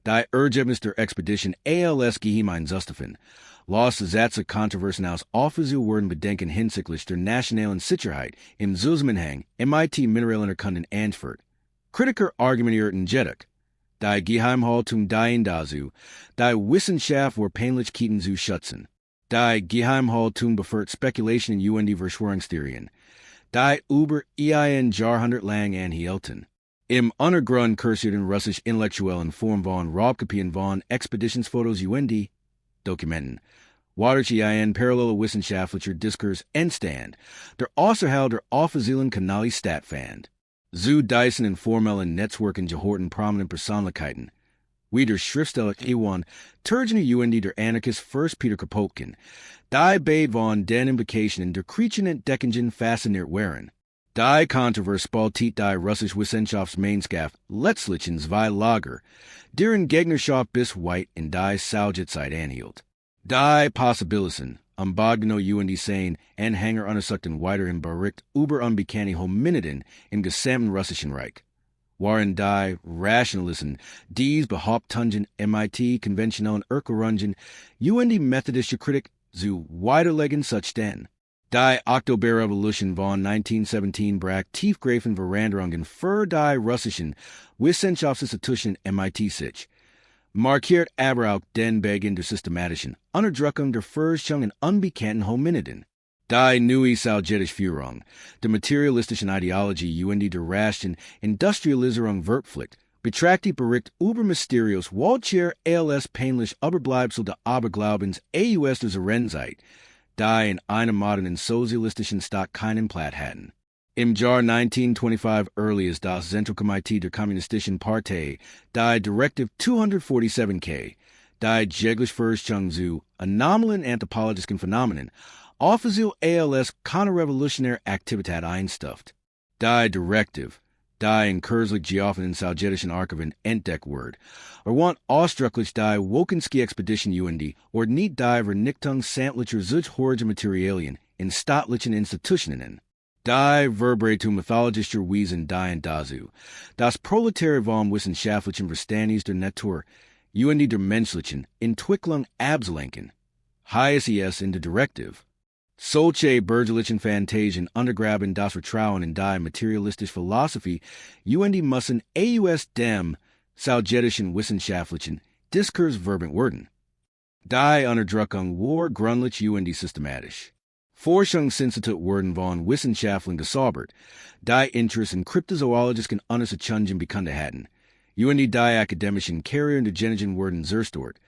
die Ergebnis der Expedition als geheim einzustufen, las Sätze Kontroversen aus offiziell wurden Bedenken hinsichtlich der nationalen Sicherheit im Zusammenhang mit Mineralerkunden anführt. Kritiker argumentierten jedoch, die Geheimhaltung dienen dazu, die Wissenschaft vor Peinlichkeiten zu schützen. Die Geheimhaltung befördert Spekulationen und die Verschwörungstheorien, die über ein Jahrhundert lang anhielten. Im Untergrund kursierten russisch Intellektuellen Form von Raubkopien von Expeditionsfotos und die Dokumenten, wadurch ein paralleler wissenschaftlicher Diskurs entstand, der außerhalb der offiziellen Kanäle stattfand. Zu diesen informellen Netzwerken gehörten prominente Persönlichkeiten, wie der Schriftsteller Iwan Turgenev und der Anarchist Fürst Peter Kropotkin, die bei von den Implikationen der Kriechenentdeckungen fasziniert waren. Die Kontroverse spaltet die russische Wissenschaftsgemeinschaft letztlich in zwei Lager, deren Gegnerschaft bis weit in die Sowjetzeit anhielt. Die Possibilisten, Bodgeno und die seien Anhänger untersuchten weiterhin Bericht über unbekannte Hominiden im gesamten russischen Reich. Waren die Rationalisten dies Behauptungen mit konventionellen Erklärungen und die methodische Kritik zu widerlegen such denn. Die Oktoberrevolution von 1917 brach tiefgreifende Veränderungen für die russischen Wissenschaftsinstitutionen sich, markiert aber auch den Beginn der systematischen Unterdrückung der Forschung in unbekannten Hominiden. Die neue sowjetische Führung, der materialistischen Ideologie und die der raschen Industrialisierung verpflichtet, betrachtet Bericht über mysteriös welcher als peinlich Überbleibsel der Aberglaubens aus der Rennzeit, die in einem modernen sozialistischen Staat keinen Platz hatten. Im Jahr 1925 earliest das Zentralkomitee der Kommunistischen Partei, die Directive 247K, die jeglich Forschung zu anomalien anthropologischen Phänomenen, offiziell als konterrevolutionäre Aktivität einstuft. Die Directive, die in kürzlich geöffneten sowjetischen Archiven entdeckt wird, want ausdrücklich die Wokinski-Expedition UND oder nicht die Vernichtung sämtlicher südhorige Materialien in staatlichen Institutionen. Die Verbreitung mythologischer Wesen die dazu, das Proletariat wissenschaftlichen Verständnis der Natur, UND der menschlichen Entwicklung abzulenken, heißt es in der Directive. Solche bürgerlichen Fantasien untergraben das Vertrauen in die materialistische Philosophie, UND müssen aus dem sowjetischen wissenschaftlichen Diskurs verbannt werden. Die Unterdrückung war gründlich UND systematisch. Forschungsinstitut werden von Wissenschaftlern gesäubert, die Interesse in kryptozoologischen Untersuchungen bekannt hatten. UND die akademischen Karrieren der Genigen werden zerstört,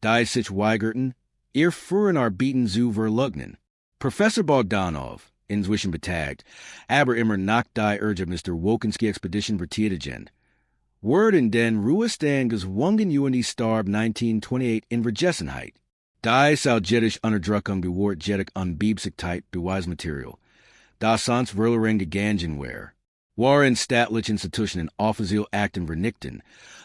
die sich weigerten, ihr früheren Arbeiten zu verleugnen. Professor Bogdanov, inzwischen betagt, aber immer nach die Ergebnis der Wokinski-Expedition betätigen, wurde in den Ruhestand gezwungen UND starb 1928 in Vergessenheit. Die sowjetische Unterdrückung bewahrt jedoch Unbeebsigkeit Beweismaterial, das sonst verloren gegangen wäre. Waren staatliche Institutionen offiziell Akten vernichten,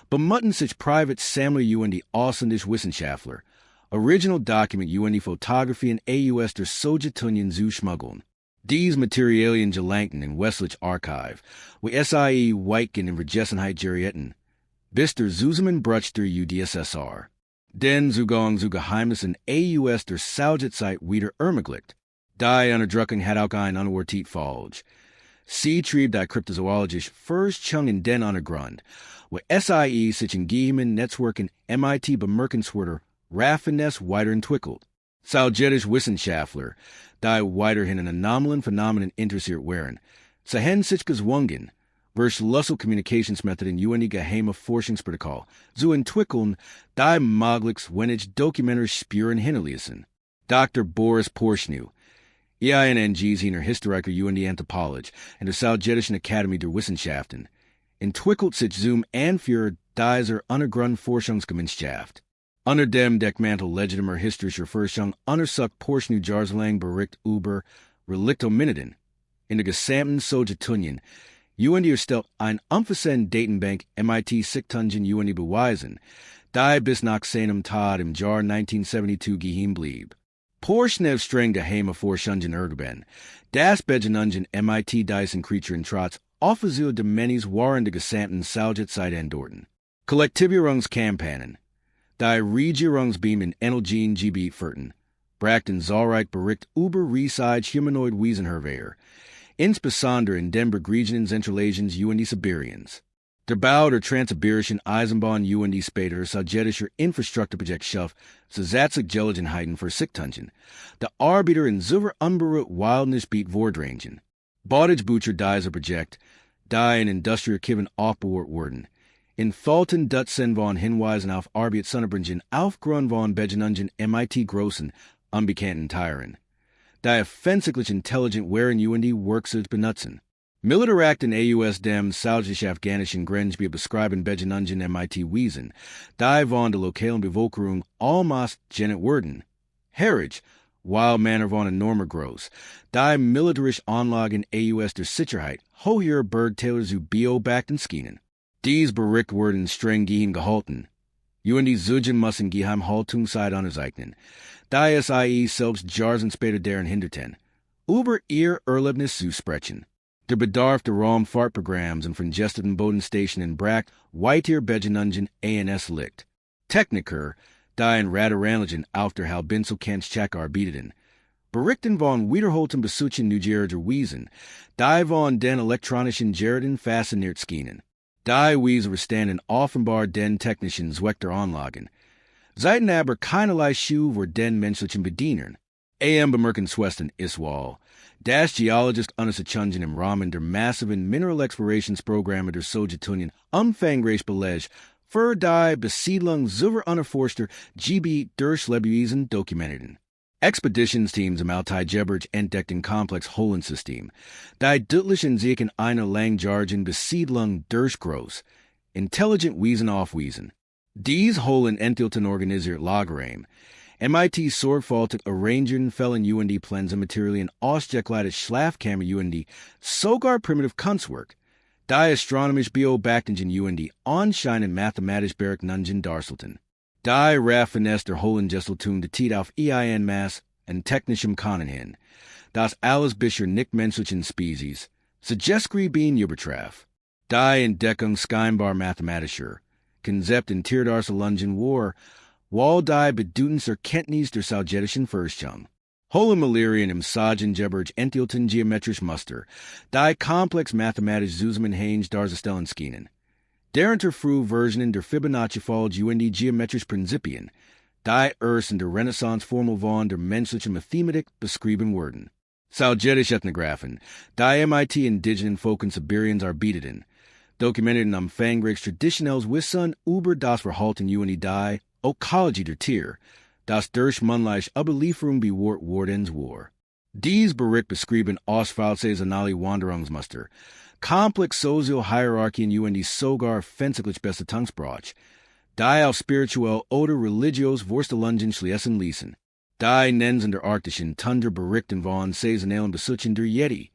bemutten sich private Sammler UND ausländische Wissenschaftler, original document UND Fotografien aus der Sowjetunion zu schmuggeln. Dies Materialien gelangten in westlich Archive, wo SIE Weitgen in Vergessenheit gerietten, bis der Zusammenbruch der UdSSR. Den Zugang zu Geheimnissen aus der Sowjetzeit wieder ermöglicht. Die Unterdrückung hat auch ein unerwartet Folge. Sie trieb die kryptozoologische Forschung in den Untergrund, wo SIE sich in geheimen Netzwerken MIT bemerkenswerter Raffinesse weiterentwickelt. Sowjetische Wissenschaftler, die weiterhin an anomalien Phänomenen interessiert waren, sahen sich gezwungen, verschlüsselte Kommunikationsmethoden UND geheime Forschungsprotokoll zu entwickeln, die möglichst wenig dokumentarisch Spuren hinterließen. Dr. Boris Porshnew, Einen Gigantischen Historiker UND Anthropologe in der Sowjetischen Akademie der Wissenschaften, entwickelt sich zum Anführer dieser Untergrundforschungsgemeinschaft. Unter dem Deckmantel legitimer historischer Forschung untersucht Porshnew jahrelang Bericht über Relikte der in der gesamten Sowjetunion. UND erstellt ein umfassende Datenbank MIT-Sichtungen UND beweisen, die bis nach seinem Tod im Jahr 1972 geheim blieb. Porshnew streng geheime Forschungen ergeben, das Begann MIT Dyson Creature trotz offiziell de Menis waren der gesamten Sowjetzeit andorten. Kollektivierungskampagnen, die Regierungsbeam in Energien Gebiet führten, brachten zahlreich Bericht über riesige humanoid Wesen hervor, insbesondere in den Bergregionen Zentralasiens UND Sibiriens. Der Bau der Transsibirischen Eisenbahn UND später sowjetischer Infrastrukturprojekt schuf zusätzlich Gelegenheiten für Sichtungen, die Arbeiter in silver unberührt Wildnisgebiet vordringen. Bautage dieser Projekt, die in Industriearchiven aufbewahrt wurden, in Folgten Dutzend von Hinweisen auf Arbeitsunterbringen aufgrund von Begegnungen MIT großen, unbekannten Teilen. Die offensichtlich intelligent waren UND Werkzeuge benutzen. Militärakten aus dem sowjetisch-afghanischen Grenzgebiet beschreiben Begegnungen MIT Wesen, die von der lokalen Bevölkerung almost genannt wurden. Herrlich, while Männer von enormer Groß, die militärische Anlagen aus der Sicherheit, hoher Bergtäler zu beobachten schienen. Dies Bericht wurden streng geheim gehalten. UND Zugen müssen Geheimhaltungszeit unterzeichnen, die SIE selbst Jahren später deren hinderten, über ihr Erlebnis zu sprechen. Der Bedarf der Raumfahrtprogramms und vergesteten Bodenstationen bragt weiter Begegnungen ans Licht. Techniker, die in Radaranlagen auf der Halbinselkennstcheck arbeiteten, berichten von wiederholten Besuchen neugieriger Wesen, die von den elektronischen Geräten fasziniert schienen. Die Wesen verstanden offenbar den technischen Zweck der Anlagen, seien aber keinerlei Schuh vor den menschlichen Bedienern. Bemerkenswertesten ist wohl, dass geologische Untersuchungen im Rahmen der massiven Mineral Explorationsprogramme der Sowjetunion umfangreich Beleg für die Besiedlung silber unerforschter Gebiet durch Lebewesen dokumentierten. Expeditionsteams im Altai-Gebirge entdeckten komplex Höhlensystem, die deutlichen sich in einer langjährigen Besiedlung durchgroß, intelligent Wiesen aufwiesen. Dies Höhlen enthielten organisiert Lagerräume, MIT sorgfältig arrangieren Fällen UND Pläne Materialien ausgekleidet Schlafkammer UND, sogar primitive Kunstwerk, die astronomisch Beobachtungen UND anscheinend mathematisch berechnungen darstellten. Die raffinest der Höhlengestaltung der Zeit auf Ein Maß und technischem Können hin, das alles bisher nicht menschlichen Spezies, Suggestkriegen übertraf. Die Entdeckung scheinbar mathematischer, Konzept in Tierdarstellungen war, while die bedeutendste Erkenntnis der sowjetischen Forschung. Höhlenmalerien im Sagen-Gebirge enthielten geometrisch Muster, die komplex mathematisch Zusammenhänge darzustellen schienen. Deren frühe Versionen der Fibonacci-Folge UND geometrisch Prinzipien, die erst in der Renaissance Formelform der menschlichen Mathematik beschrieben wurden. Sowjetische Ethnographen, die MIT indigenen Volken Sibiriens arbeiteten, dokumentierten umfangreich traditionelles Wissen über das Verhalten UND die Ökologie der Tiere, das durch mündliche Überlieferung bewahrt worden war. Dies Bericht beschrieben ausfallsaisonale Wanderungsmuster, komplex Sozial-Hierarchien UND sogar fänzlich Besitzungsbrauch, die auf spirituell oder religiös Vorstellungen schließen ließen. Die nennen der arktischen Tundra berichten von saisonalen Besuchen der Yeti.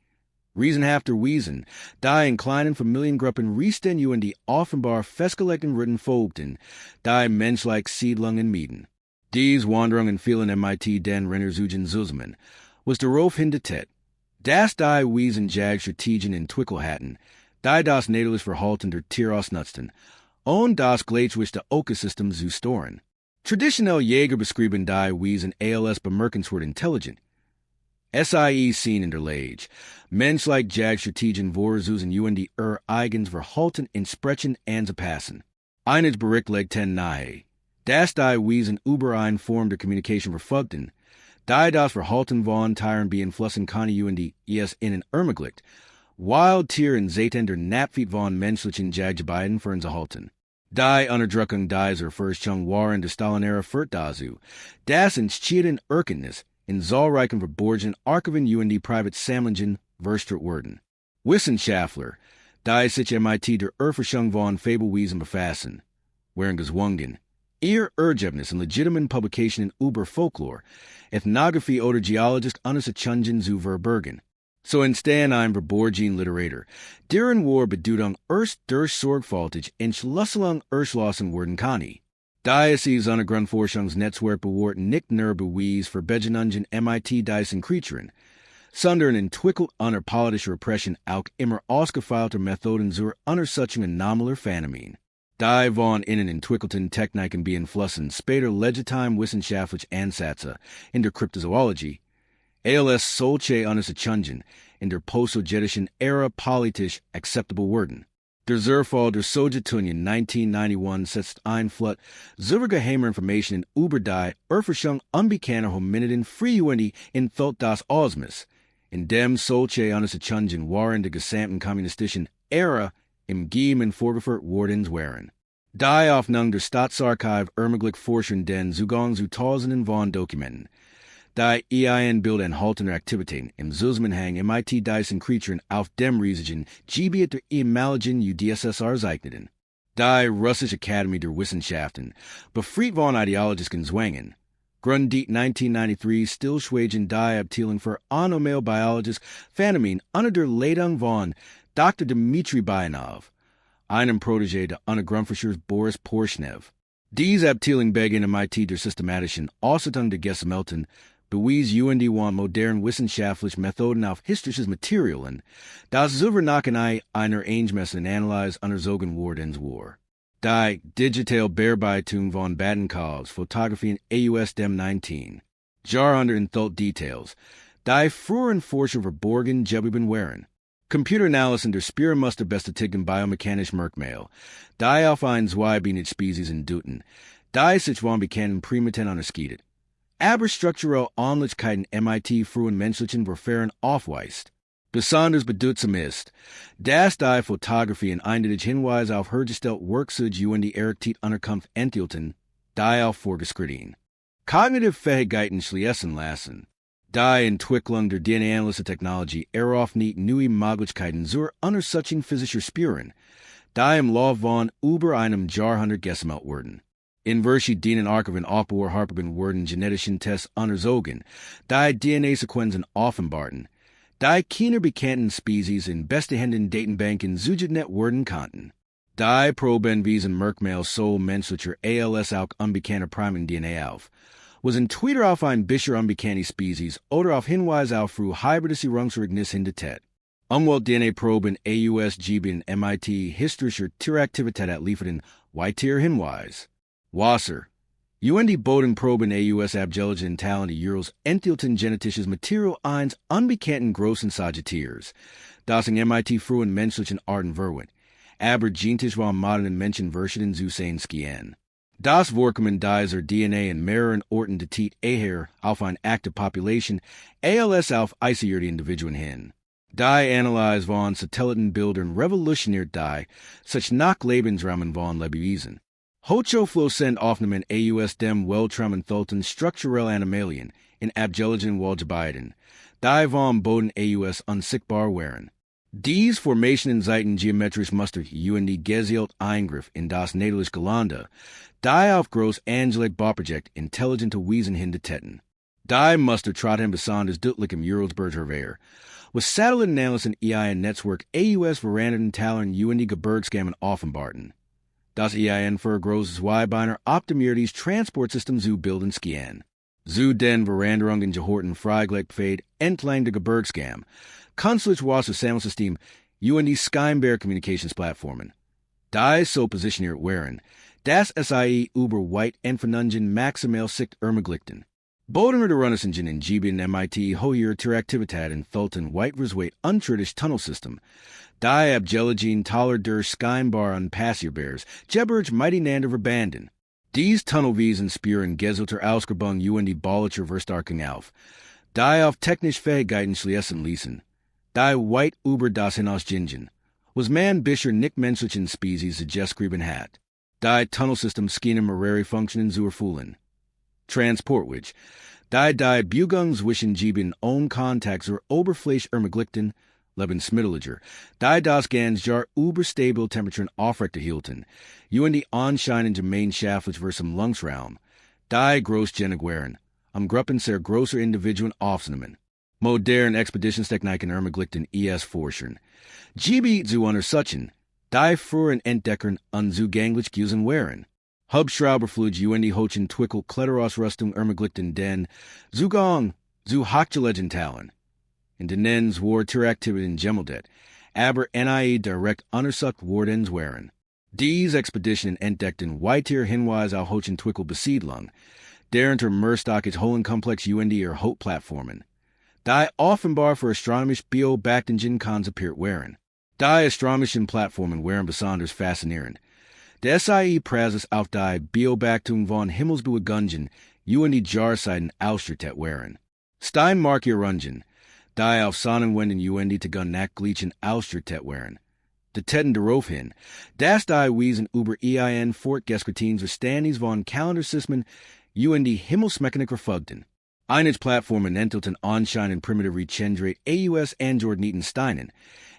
Riesenhafter Wiesen, die in kleinen Familiengruppen riesten UND offenbar festgelegten Riten folgten, die menschliche Siedlungen mieden. Dies Wanderungen vielen MIT den Rennersuchen zusammen, was darauf hindetet, dass die Wiesen Jagstrategien entwickelt hatten, die das natürliche Verhalten der Tiere ausnutzten, und das gleichgewicht der Ökosystem zu storen. Traditionell Jäger beschrieben die Wiesen als bemerkenswert intelligent. SIE sehen in der Lage, menschliche Jagstrategien vorzusen UND eigens Verhalten entsprechend anzupassen. Eines Bericht legten nahe, dass die Wiesen über eine Form der Kommunikation verfolgten, die das Verhalten von Tieren beeinflussen kann UND es ihnen ermöglicht, Wildtieren Tieren der Napfeet von menschlichen Jagdgebieten fernzuhalten. Die Unterdrückung dieser Forschung waren der Stalinäre führt dazu, dass entschieden Erkenntnis in zahlreichen verborgenen Archiven UND Privatsammlungen verstreut wurden. Wissenschaftler, die sich MIT der Erforschung von Fabelwesen befassen, waren gezwungen, ihr Ergebnis in legitimen Publikationen über Folklore, Ethnographie oder Geologische Untersuchungen zu verbergen. So entstehen ein verborgen Literatur, deren war Bedeutung erst durch sorgfältig Entschlüsselung erschlossen werden kann. Da es dieses Untergrundforschungsnetzwerk bewahrt nicht nur Beweis für Begegnungen MIT diesen Kreaturen, sondern entwickelt unter politischer Repression auch immer ausgefeilte Methoden zur Untersuchung anomaler Phänomene. Die von ihnen entwickelten Techniken beeinflussen später legitim wissenschaftliche Ansätze in der Kryptozoologie, als solche Untersuchungen in der post-sowjetischen Ära politisch akzeptabel wurden. Der Zerfall der Sowjetunion 1991 setzt ein Flut zur geheimer Informationen über die Erforschung unbekannter Hominiden frei UND in Feld das Osmos, in dem solche Untersuchungen waren der gesamten kommunistischen Ära im Geheimen vorgeführt worden waren. Die Aufnahme der Staatsarchiv ermöglicht Forschern den Zugang zu Tausenden von Dokumenten, die ein Bild enthaltener Aktivitäten im Zusammenhang MIT diesen Kreaturen auf dem riesigen Gebiet der ehemaligen UdSSR zeichneten. Die Russische Akademie der Wissenschaften, befreit von ideologischen Zwängen, gründet 1993 stillschweigend die Abteilung für anomalbiologisches Phänomen unter der Leitung von Dr. Dmitri Bayanov, einem Protégé der Untergrundforschers Boris Porshnev. Diese Abteilung begann MIT der systematischen Auswertung der Gesammelten bewies UND von modernen wissenschaftlichen Methoden auf historisches Material, das zur Nachhinein einer eingemessen Analyse unterzogen worden war. Die digitale Bearbeitung von Datencalls, Fotografien aus dem 19. Jahrhundert enthält Details, die früheren Forscher verborgen geblieben waren. Computeranalysen der Spiegelmuster bestätigen biomechanische Merkmale, die auf ein zweibeiniges Spezies hindeuten, die sich von bekannten Primaten unterscheidet. Aber strukturelle Ähnlichkeiten MIT frühen menschlichen Verfahren aufweist. Besonders bedeutsam ist, dass die Fotografien eindeutig Hinweise auf hergestellte Werkzeuge UND errichtet Unterkunft enthielten, die auf vorgeschritten. Cognitive Fähigkeiten schließen lassen. Die Entwicklung der DNA-analytische Technologie eröffnet neue Möglichkeiten zur Untersuchung physischer Spuren, die im Lauf von über einem Jahrhundert gesammelt wurden. In verschiedenen Archiven aufbewahrten wurden genetischen Tests unterzogen, die DNA-Sequenzen offenbarten, die keine bekannten Spezies in bestehenden Datenbanken zugeordnet werden konnten. Die Proben wiesen Merkmale so menschlicher als auch unbekannter Primen DNA auf, was entweder auf ein bisher unbekannte Spezies oder auf Hinweise auf frühe Hybridisierungsreignisse hindetet. Umwelt-DNA-Proben aus geben MIT historischer Tieraktivität lieferten weitere Hinweise. Wasser. Bodenproben aus abgelegenen Teilen des Urals enthielten genetisches Material eines unbekannten großen Sagittiers, das in MIT frühen menschlichen Arten verwand, aber genetisch von modernen Menschen verschieden zu sein schien. Das Vorkommen dieser DNA in mehreren Orten deutet eher auf eine aktive Population als auf isolierte Individuen hin. Die Analyse von Satellitenbildern revolutioniert die sich nach Lebensräumen von Lebewesen. Hochfließende Aufnahmen aus dem Weltraum enthalten strukturelle Anomalien in abgelegenen Waldgebieten, die vom Boden aus unsichtbar waren. Dies Formationen zeigten geometrisch Muster gezielt Eingriff in das natürliche Gelände, die auf groß-angelegte Bauprojekte intelligente Wesen hindeuteten. Die Muster traten besonders deutlich im Uralgebirge hervor, was Satellitenanalysen Netzwerk aus veranderten Teilen Gebirgskämmen offenbarten. Das für großes Weibiner optimiertes Transportsystem zu bilden schien. Zu den Veranderungen gehorten freigelegt Fade entlang der Gebirgskämme, künstlich Wassersammelsystem scheinbar Kommunikationsplattformen. Die so positioniert waren, dass sie über weit entfernungen maximal Sicht ermöglichten. Bodener der Russischen in geben MIT hohe Tieraktivität enthalten weitversweit unterirdisches Tunnelsystem, die abgelegenen Taler der scheinbar unpassierbares Gebirge miteinander verbanden. Dies Tunnelwesen spüren gezelter Ausgrabung baulicher Verstärkung auf, die auf technische Fähigkeiten schließen ließen. Die weit über das hinausgingen, was man bisher nicht menschlichen Spezies geschrieben hat. Die Tunnelsystem schienen mehrere Funktionen zu erfüllen. Transportweg, die Bewegung zwischen geben ohne Kontakt zur Oberfläche ermöglichten, Lebensmitteliger, die das ganz Jahr über stabile Temperaturen aufrechterhielten, anscheinend gemeinschaftlich versam Lungsraum, die großgenig waren, Gruppen sehr großer Individuen aufzunehmen. Moderne Expeditionstechniken ermöglichten Forschern, gebe zu untersuchen, die früheren Entdeckern unzugänglich gewesen waren. Hubschrauberflug hochen Twickel Kletterausrüstung ermöglichten den Zugang zu hochgelegenen Teilen. In denen war Tieraktivitäten gemeldet, aber direkt untersucht worden waren. Diese Expeditionen entdeckten weitere Hinweise auf hohen Twickel Besiedlung, deren Mehrstockige Höhlenkomplex Hauptplattformen, die offenbar für astronomische Beobachtungen konzipiert waren. Die astronomischen Plattformen waren besonders faszinierend. Der Praxis auf die Beobachtung von Himmelsbewegungen Jahrzeiten ausgestattet waren. Steinmarkierungen, die auf Sonnenwinden Tage nachgleichen ausgestattet waren. Täten darauf hin, dass die Wesen über fortgeschrittenen Verständnis von Kalendersystemen Himmelsmechanik verfolgten. Einige Plattformen enthielten anscheinend primitive Rechendrate angeordneten Steinen,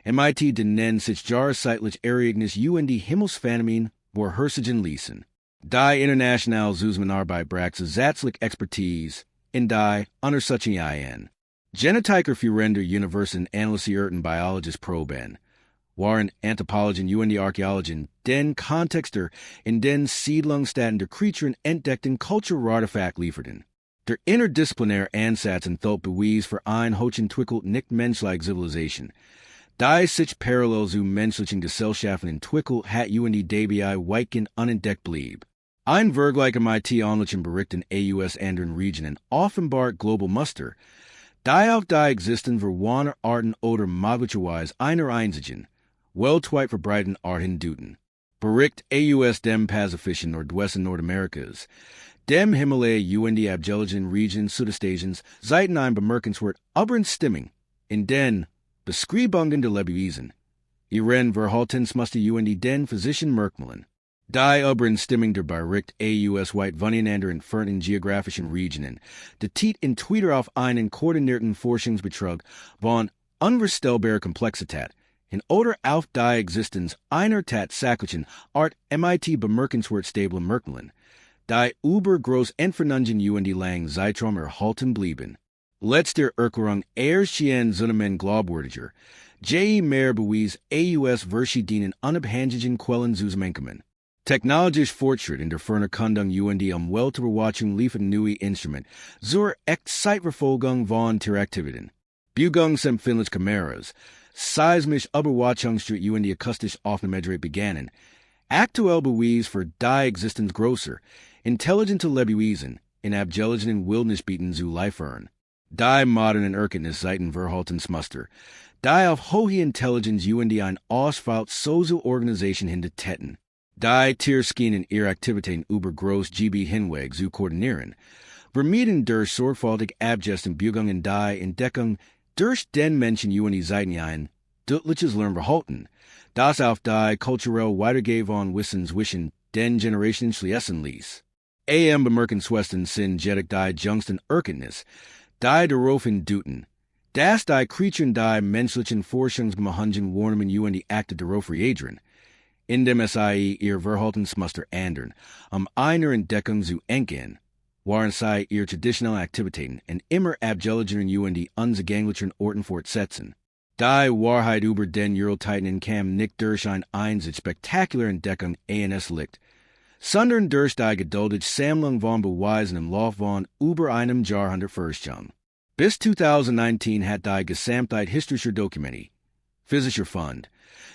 MIT denen sich jahrzeitlich Ereignis Himmelsphänomen vorhersagen ließen. Die internationale Zusammenarbeit brachte zusätzliche Expertise in die Untersuchung ein. Genetiker führender Universitäten analysierten biologische Proben, waren Anthropologen Archäologen den Kontexte in den Siedlungsstätten der Kreaturen entdeckten Kulturartefakt lieferten. Der interdisziplinäre Ansatz enthielt Beweis für ein hohen Twickel nicht menschliche Zivilisation, die sich parallel zu menschlichen Gesellschaften entwickelt hat dabei weitgehend unentdeckt blieb. Ein Vergleich MIT-ähnlichen Berichten aus anderen Regionen offenbart global Muster, die auch die Existenz verwandter Arten oder möglicherweise einer einzigen, weltweit verbreiteten Art hindeuten. Bericht aus dem Pazifischen Nordwesten Nordamerikas, dem Himalaya abgelegenen Regionen Südostasiens zeigten ein bemerkenswert Übereinstimmung in den Beschreibungen der Lebewesen. Ihren Verhaltensmuster den physischen Merkmalen. Die Ubren Stimming der Bericht aus weit voneinander entfernten geografischen Regionen, de Tiet in Twitter auf einen koordinierten Forschungsbetrug von unvorstellbarer Komplexität, in oder auf die Existenz einer tatsächlichen Art MIT bemerkenswert stable Merkmalen, die über groß entfernungen die lang Zeitraum erhalten blieben. Letzter Erklärung erschien Zunamen glaubwürdiger, je mehr Beweis aus verschiedenen unabhängigen Quellen zusammenkommen. Technologisch Fortschritt in der Fernerkundung die Weltüberwachung liefern neue Instrument zur Echtzeitverfolgung von Interaktivitäten. Beobachtungsempfindliche Kameras, seismisch Überwachungsstück die akustisch Aufnahmedreh begannen, aktuell Beweis für die Existenz größer, intelligente Lebewesen in abgelegenen Wildnisgebieten zu liefern. Die modernen Erkenntnisseiten Verhaltensmuster, die auf hohe Intelligenz die ein Ausfall Sozialorganisation hintertäten. Die Tierskin in ihre Aktivitäten über groß GB hinweg zu koordinieren, vermieden durch sorgfältig abgesten Beugungen die Entdeckung durch den Menschen die Seiten ein deutliches Lernverhalten, das auf die kulturell Weitergabe von Wissenswischen den Generationen schließen ließ. Bemerkenswertesten sind jedoch die jüngsten Erkenntnis, die darauf hindeuten, dass die Kreaturen die menschlichen Forschungsbemühungen warnen die Akte darauf reagieren, indem sie ihr Verhaltensmuster ändern, einer Entdeckung zu entgehen, waren sie ihre traditionellen Aktivitäten in immer abgelegenen die unzugänglichen Orten fortsetzen. Die Wahrheit über den Uralzeiten kam nicht durch eine einzige spektakuläre Entdeckung eines liegt, sondern durch die geduldige Sammlung von Beweisen im Lauf von über einem Jahrhundert Forschung. Bis 2019 hat die Gesamtheit historischer Dokumente, physischer Fund,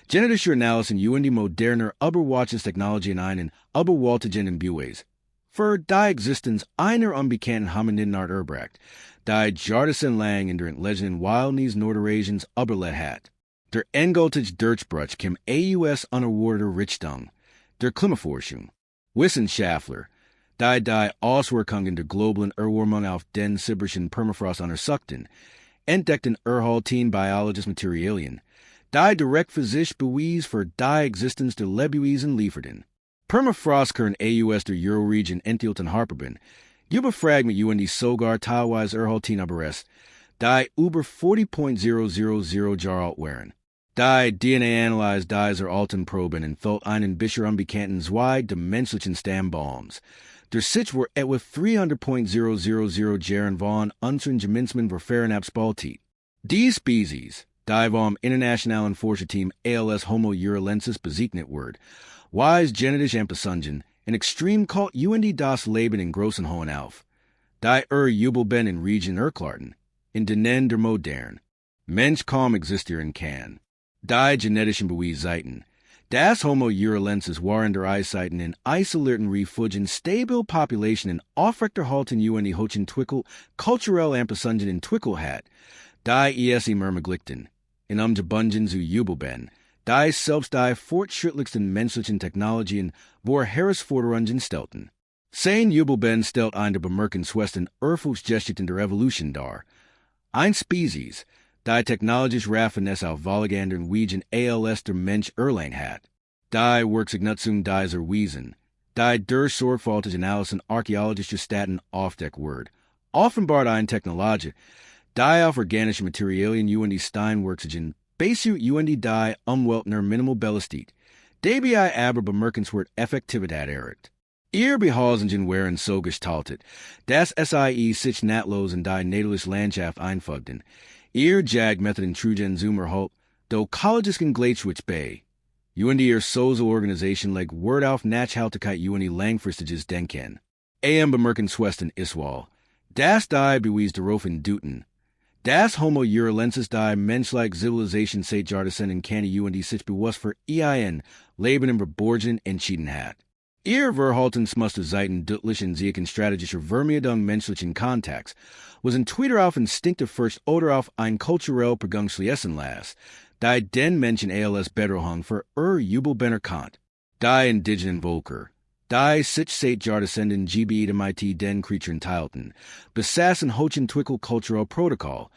genetischer Analysen die moderner Überwachungstechnologien einen überwältigenden Beweis für die Existenz einer unbekannten Hominidart erbracht, die jahrtausendlang in der entlegenen Wildnis Nordeuropas überlebt hat. Der endgültige Durchbruch kam aus unerwarteter Richtung, der Klimaforschung. Wissenschaftler, die Auswirkungen der globalen Erwärmung auf den sibirischen Permafrost untersuchten, entdeckten erhalten biologische Materialien, die direkt physisch Beweis für die Existenz der Lebewesen lieferten. Permafrostkern aus der Euroregion enthielten Harpeben, Überfragment die sogar teilweise erhalten Überreste, die über 40.000 Jahre alt waren. Die DNA-Analyse dieser alten Proben enthielt einen bisher unbekannten zwei-dimensionlichen Stammbaums. Der Sich war etwa 300.000 Jahren von unseren Gemeinsmen Verfahren abspaltet. Die Spezies, die vom internationalen Forscherteam Als Homo Uralensis bezeichnet wird, weist genetisch Anpassungen in extrem kalt das Leben in großen Hohen auf. Die Jubelben in Region erklarten, in denen der modern Mensch kaum existieren kann. Die genetischen Beweisseiten, das Homo Uralensis waren der Eiszeiten in isolierten Refugen stabil Populationen in aufrechterhalten die hohen Twickel kulturell Anpassungen in Twickel hat, die immer meglikten, in umgebunden zu Jubelben, die selbst die fortschrittlichsten menschlichen Technologien vor Herausforderungen stellten. Sein Jubelben stellt eine der bemerkenswertesten Erfolgsgeschichten der Revolution dar. Ein Spezies, die technologisch Raffinesse auf Walligandern Wegen als der Mensch erlangt hat. Die Werkzeugnutzung dieser Wesen, die durch sorgfältige Analysen archäologischer Daten aufdeckt wird, offenbart eine Technologie, die auf organische Materialien die Steinwerkzeugen basiert die Umweltner minimal belastet, dabei aber bemerkenswert Effektivität erreicht. Ihr Behalsungen waren so gestaltet, dass sich nahtlos in die natalische Landschaft einfügten. Ihr Jagmethoden trugen zum Erhalt, do kollegischen Gleichschutz bei. Ihr Sozialorganisation legt Wert auf Nachhaltigkeit langfristiges Denken. Bemerkenswertesten Iswal, das die Beweis darauf hindeuten, das Homo Uralensis die menschliche Zivilisation seit Jahrtausenden kann sich bewusst für Ihnen Leben im Verborgenen entschieden hat. Ihr Verhaltensmuster seiten deutlich in siegen strategischer Vermeidung menschlichen Kontakts, was in Twitter auf instinktiv First oder auf ein kulturell Prägung schließen lässt, die den Menschen als Bedrohung für Jubelben erkannt. Die indigenen Völker, die sich seit Jahrtausenden MIT den Kreaturen teilten, besaßen hohen Twickel kulturell Protokoll,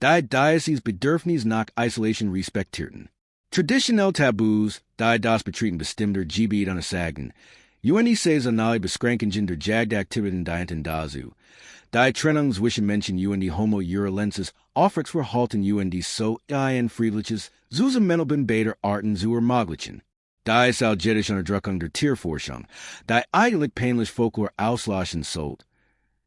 die dieses Bedürfnis nach Isolation respektierten. Traditionell taboos, die das betreten bestimmter Gebiet einer Sagen. UND saisonale Beschränkungen der Jagdaktivitäten dienten dazu. Die Trennung zwischen Menschen UND homo Uralensis offers verhalten UND so ein friedliches, Zusammenleben beider Arten zu ermöglichen. Die salgetische Unterdrückung der Tierforschung, die eigentlich painlich Folklore auslöschen sollte.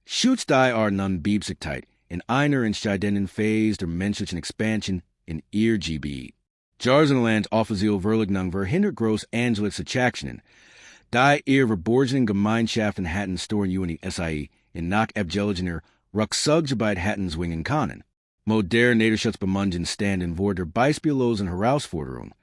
Schutz die Unbeebsigkeit in einer entscheidenden Phase der menschlichen Expansion in ihr Gebiet. Jarzenland offiziell Verlegnung verhindert groß-angelische Aktionen. Die ihr verborgenen Gemeinschaften hatten storen UND SIE in nach abgelegener Rucksackgebiet hatten zwingen können. Moderne Naturschutzbemühungen standen vor der beispiellosen Herausforderung.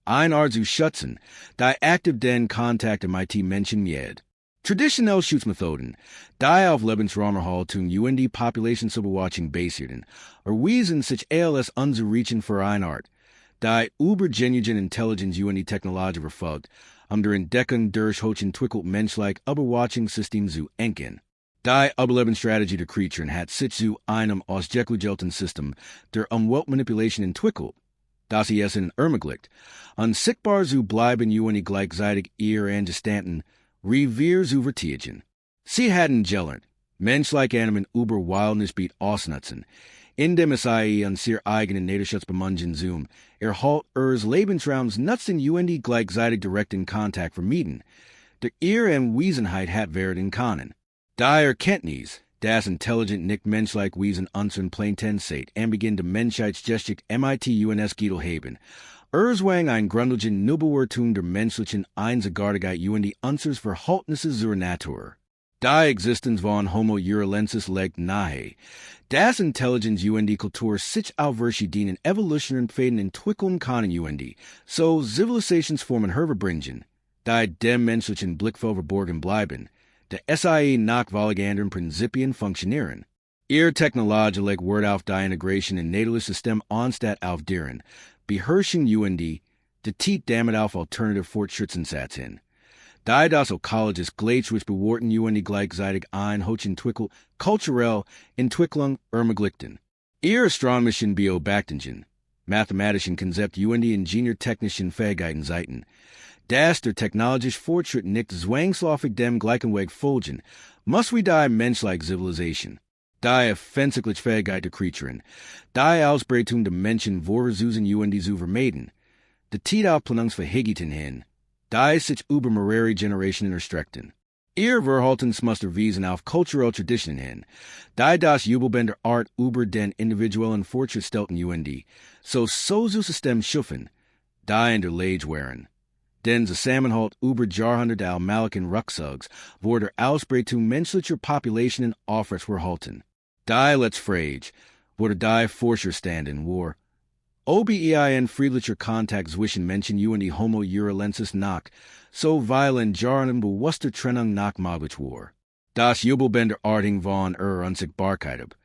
Ein Art zu schützen, die aktiv den Kontakt mit Menschen mied. Traditionelle Schutzmethoden, die auf Lebensraumerhaltung UND Population Überwachung basierten, erwiesen sich als unzureichend für eine Art, die übergenuine Intelligenz UND Technologie verfolgt, der Entdeckung durch hochentwickelt menschlich Überwachungssystem zu enken. Die Überlebensstrategie der Kreaturen hat sich zu einem ausgeklügelten System der Umweltmanipulation entwickelt, das es in ermöglicht, unsichtbar zu bleiben UND gleichzeitig ihr Angestanten Revier zu vertigen. Sie hatten gelernt, menschliche Animen über Wildnisgebiet ausnutzen, indem es an ihr eigenen Naturschutzbemühungen zum Erhalt ihres Lebensraums nutzen UND gleichzeitig direkten Kontakt vermieden, der ihr Anwesenheit hat werden können. Die Erkenntnis, dass intelligent nicht menschlich Wesen unseren Planeten seht, und beginn der Menschheitsgeschichte mit UNS Giedel haben, Erzwang ein grundlegend Neubewertung der menschlichen Einzigartigkeit UND unseres Verhältnisses zur Natur. Die Existenz von Homo Uralensis legt nahe, dass Intelligenz UND Kultur sich auf verschiedenen evolutionären Pfaden entwickeln kann UND, so Zivilisationsformen hervorbringen, die dem menschlichen Blickfeld verborgen bleiben, der SIE nach anderen Prinzipien funktionieren. Ihr Technologie legt Wert auf die Integration in natales System anstatt auf deren Beherrschung UND, die Tiet damit auf alternative Fortschrittsansatz hin. Die das ökologisch gleichzeitig bewerten UND gleichzeitig ein hochentwickelt kulturell Entwicklung ermöglichten. Ihr astronomischen Beobachtungen, mathematischen Konzept UND ingenieurtechnischen Fähigkeiten seiten, dass der technologische Fortschritt nicht zwangsläufig dem gleichen Weg folgen, muss wie die menschliche Zivilisation. Die offensichtliche Fähigkeit der Kreaturen, die Ausbreitung der Menschen vorzusen UND zu vermeiden, die Tietaufplanungsverhägiten hin, die sich über mehrere Generationen erstreckten. Ihr Verhaltensmuster wiesen auf kulturelle Traditionen hin, die das Jubelband der Art über den individuellen Fortschritt stellten UND, so zu System schufen, die in der Lage waren. Den Zusammenhalt über Jahrhunderte allmählichen Rucksacks wurde der Ausbreitung menschlicher Populationen aufrechterhalten. Die letzte Frage, wurde die Forscher standen war, ob ein friedlicher Kontakt zwischen Menschen UND Homo Uralensis nach, so vielen Jahren bewusster Trennung nach möglich war. Das Jubelband der Arting von Unsichtbarkeit.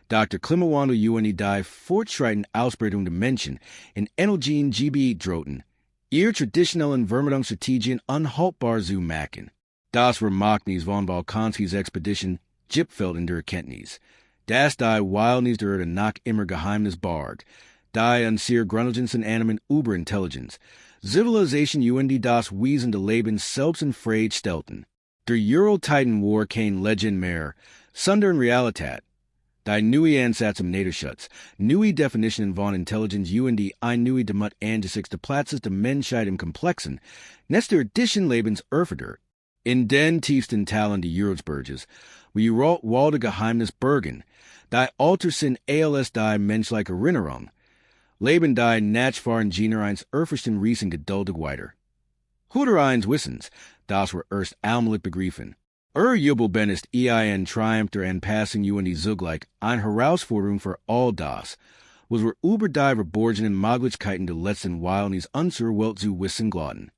Dr. Klimawandel UND die fortschreitende Ausbreitung der Menschen in Energien Gebiet drohten, ihr traditionellen Vermeidungsstrategien unhaltbar zu machen. Das Vermagnis von Volkonskis Expedition gipfelt in der Erkenntnis, dass die Wildnis der Erde nach immer Geheimnis barg, die an sehr grundlegenden Animen Überintelligenz, Zivilisation UND das Wesen des Lebens selbst in Frage stellten. Der Ural-Titan war kein Legend mehr, sondern Realität. Die neue Ansatz im Naturschutz, neue Definitionen von Intelligenz UND ein neue Demut angesichts des Platzes der Menschheit im Komplexen, nächste Edition Lebens erfordert. In den tiefsten Talen des Uralgebirges, wie walde Geheimnis bergen, die Alter sind als die menschliche Erinnerung, leben die nachfahren Gener eins erfrischten Riesen geduldig weiter. Huder eins Wissens, das wir erst allmählich begriffen. Jubelben ist ein Triumph der Anpassung UND zugleich eine Herausforderung für all das, was wir über die verborgenen Möglichkeiten der letzten Wildnis unserer Welt zu wissen glauben.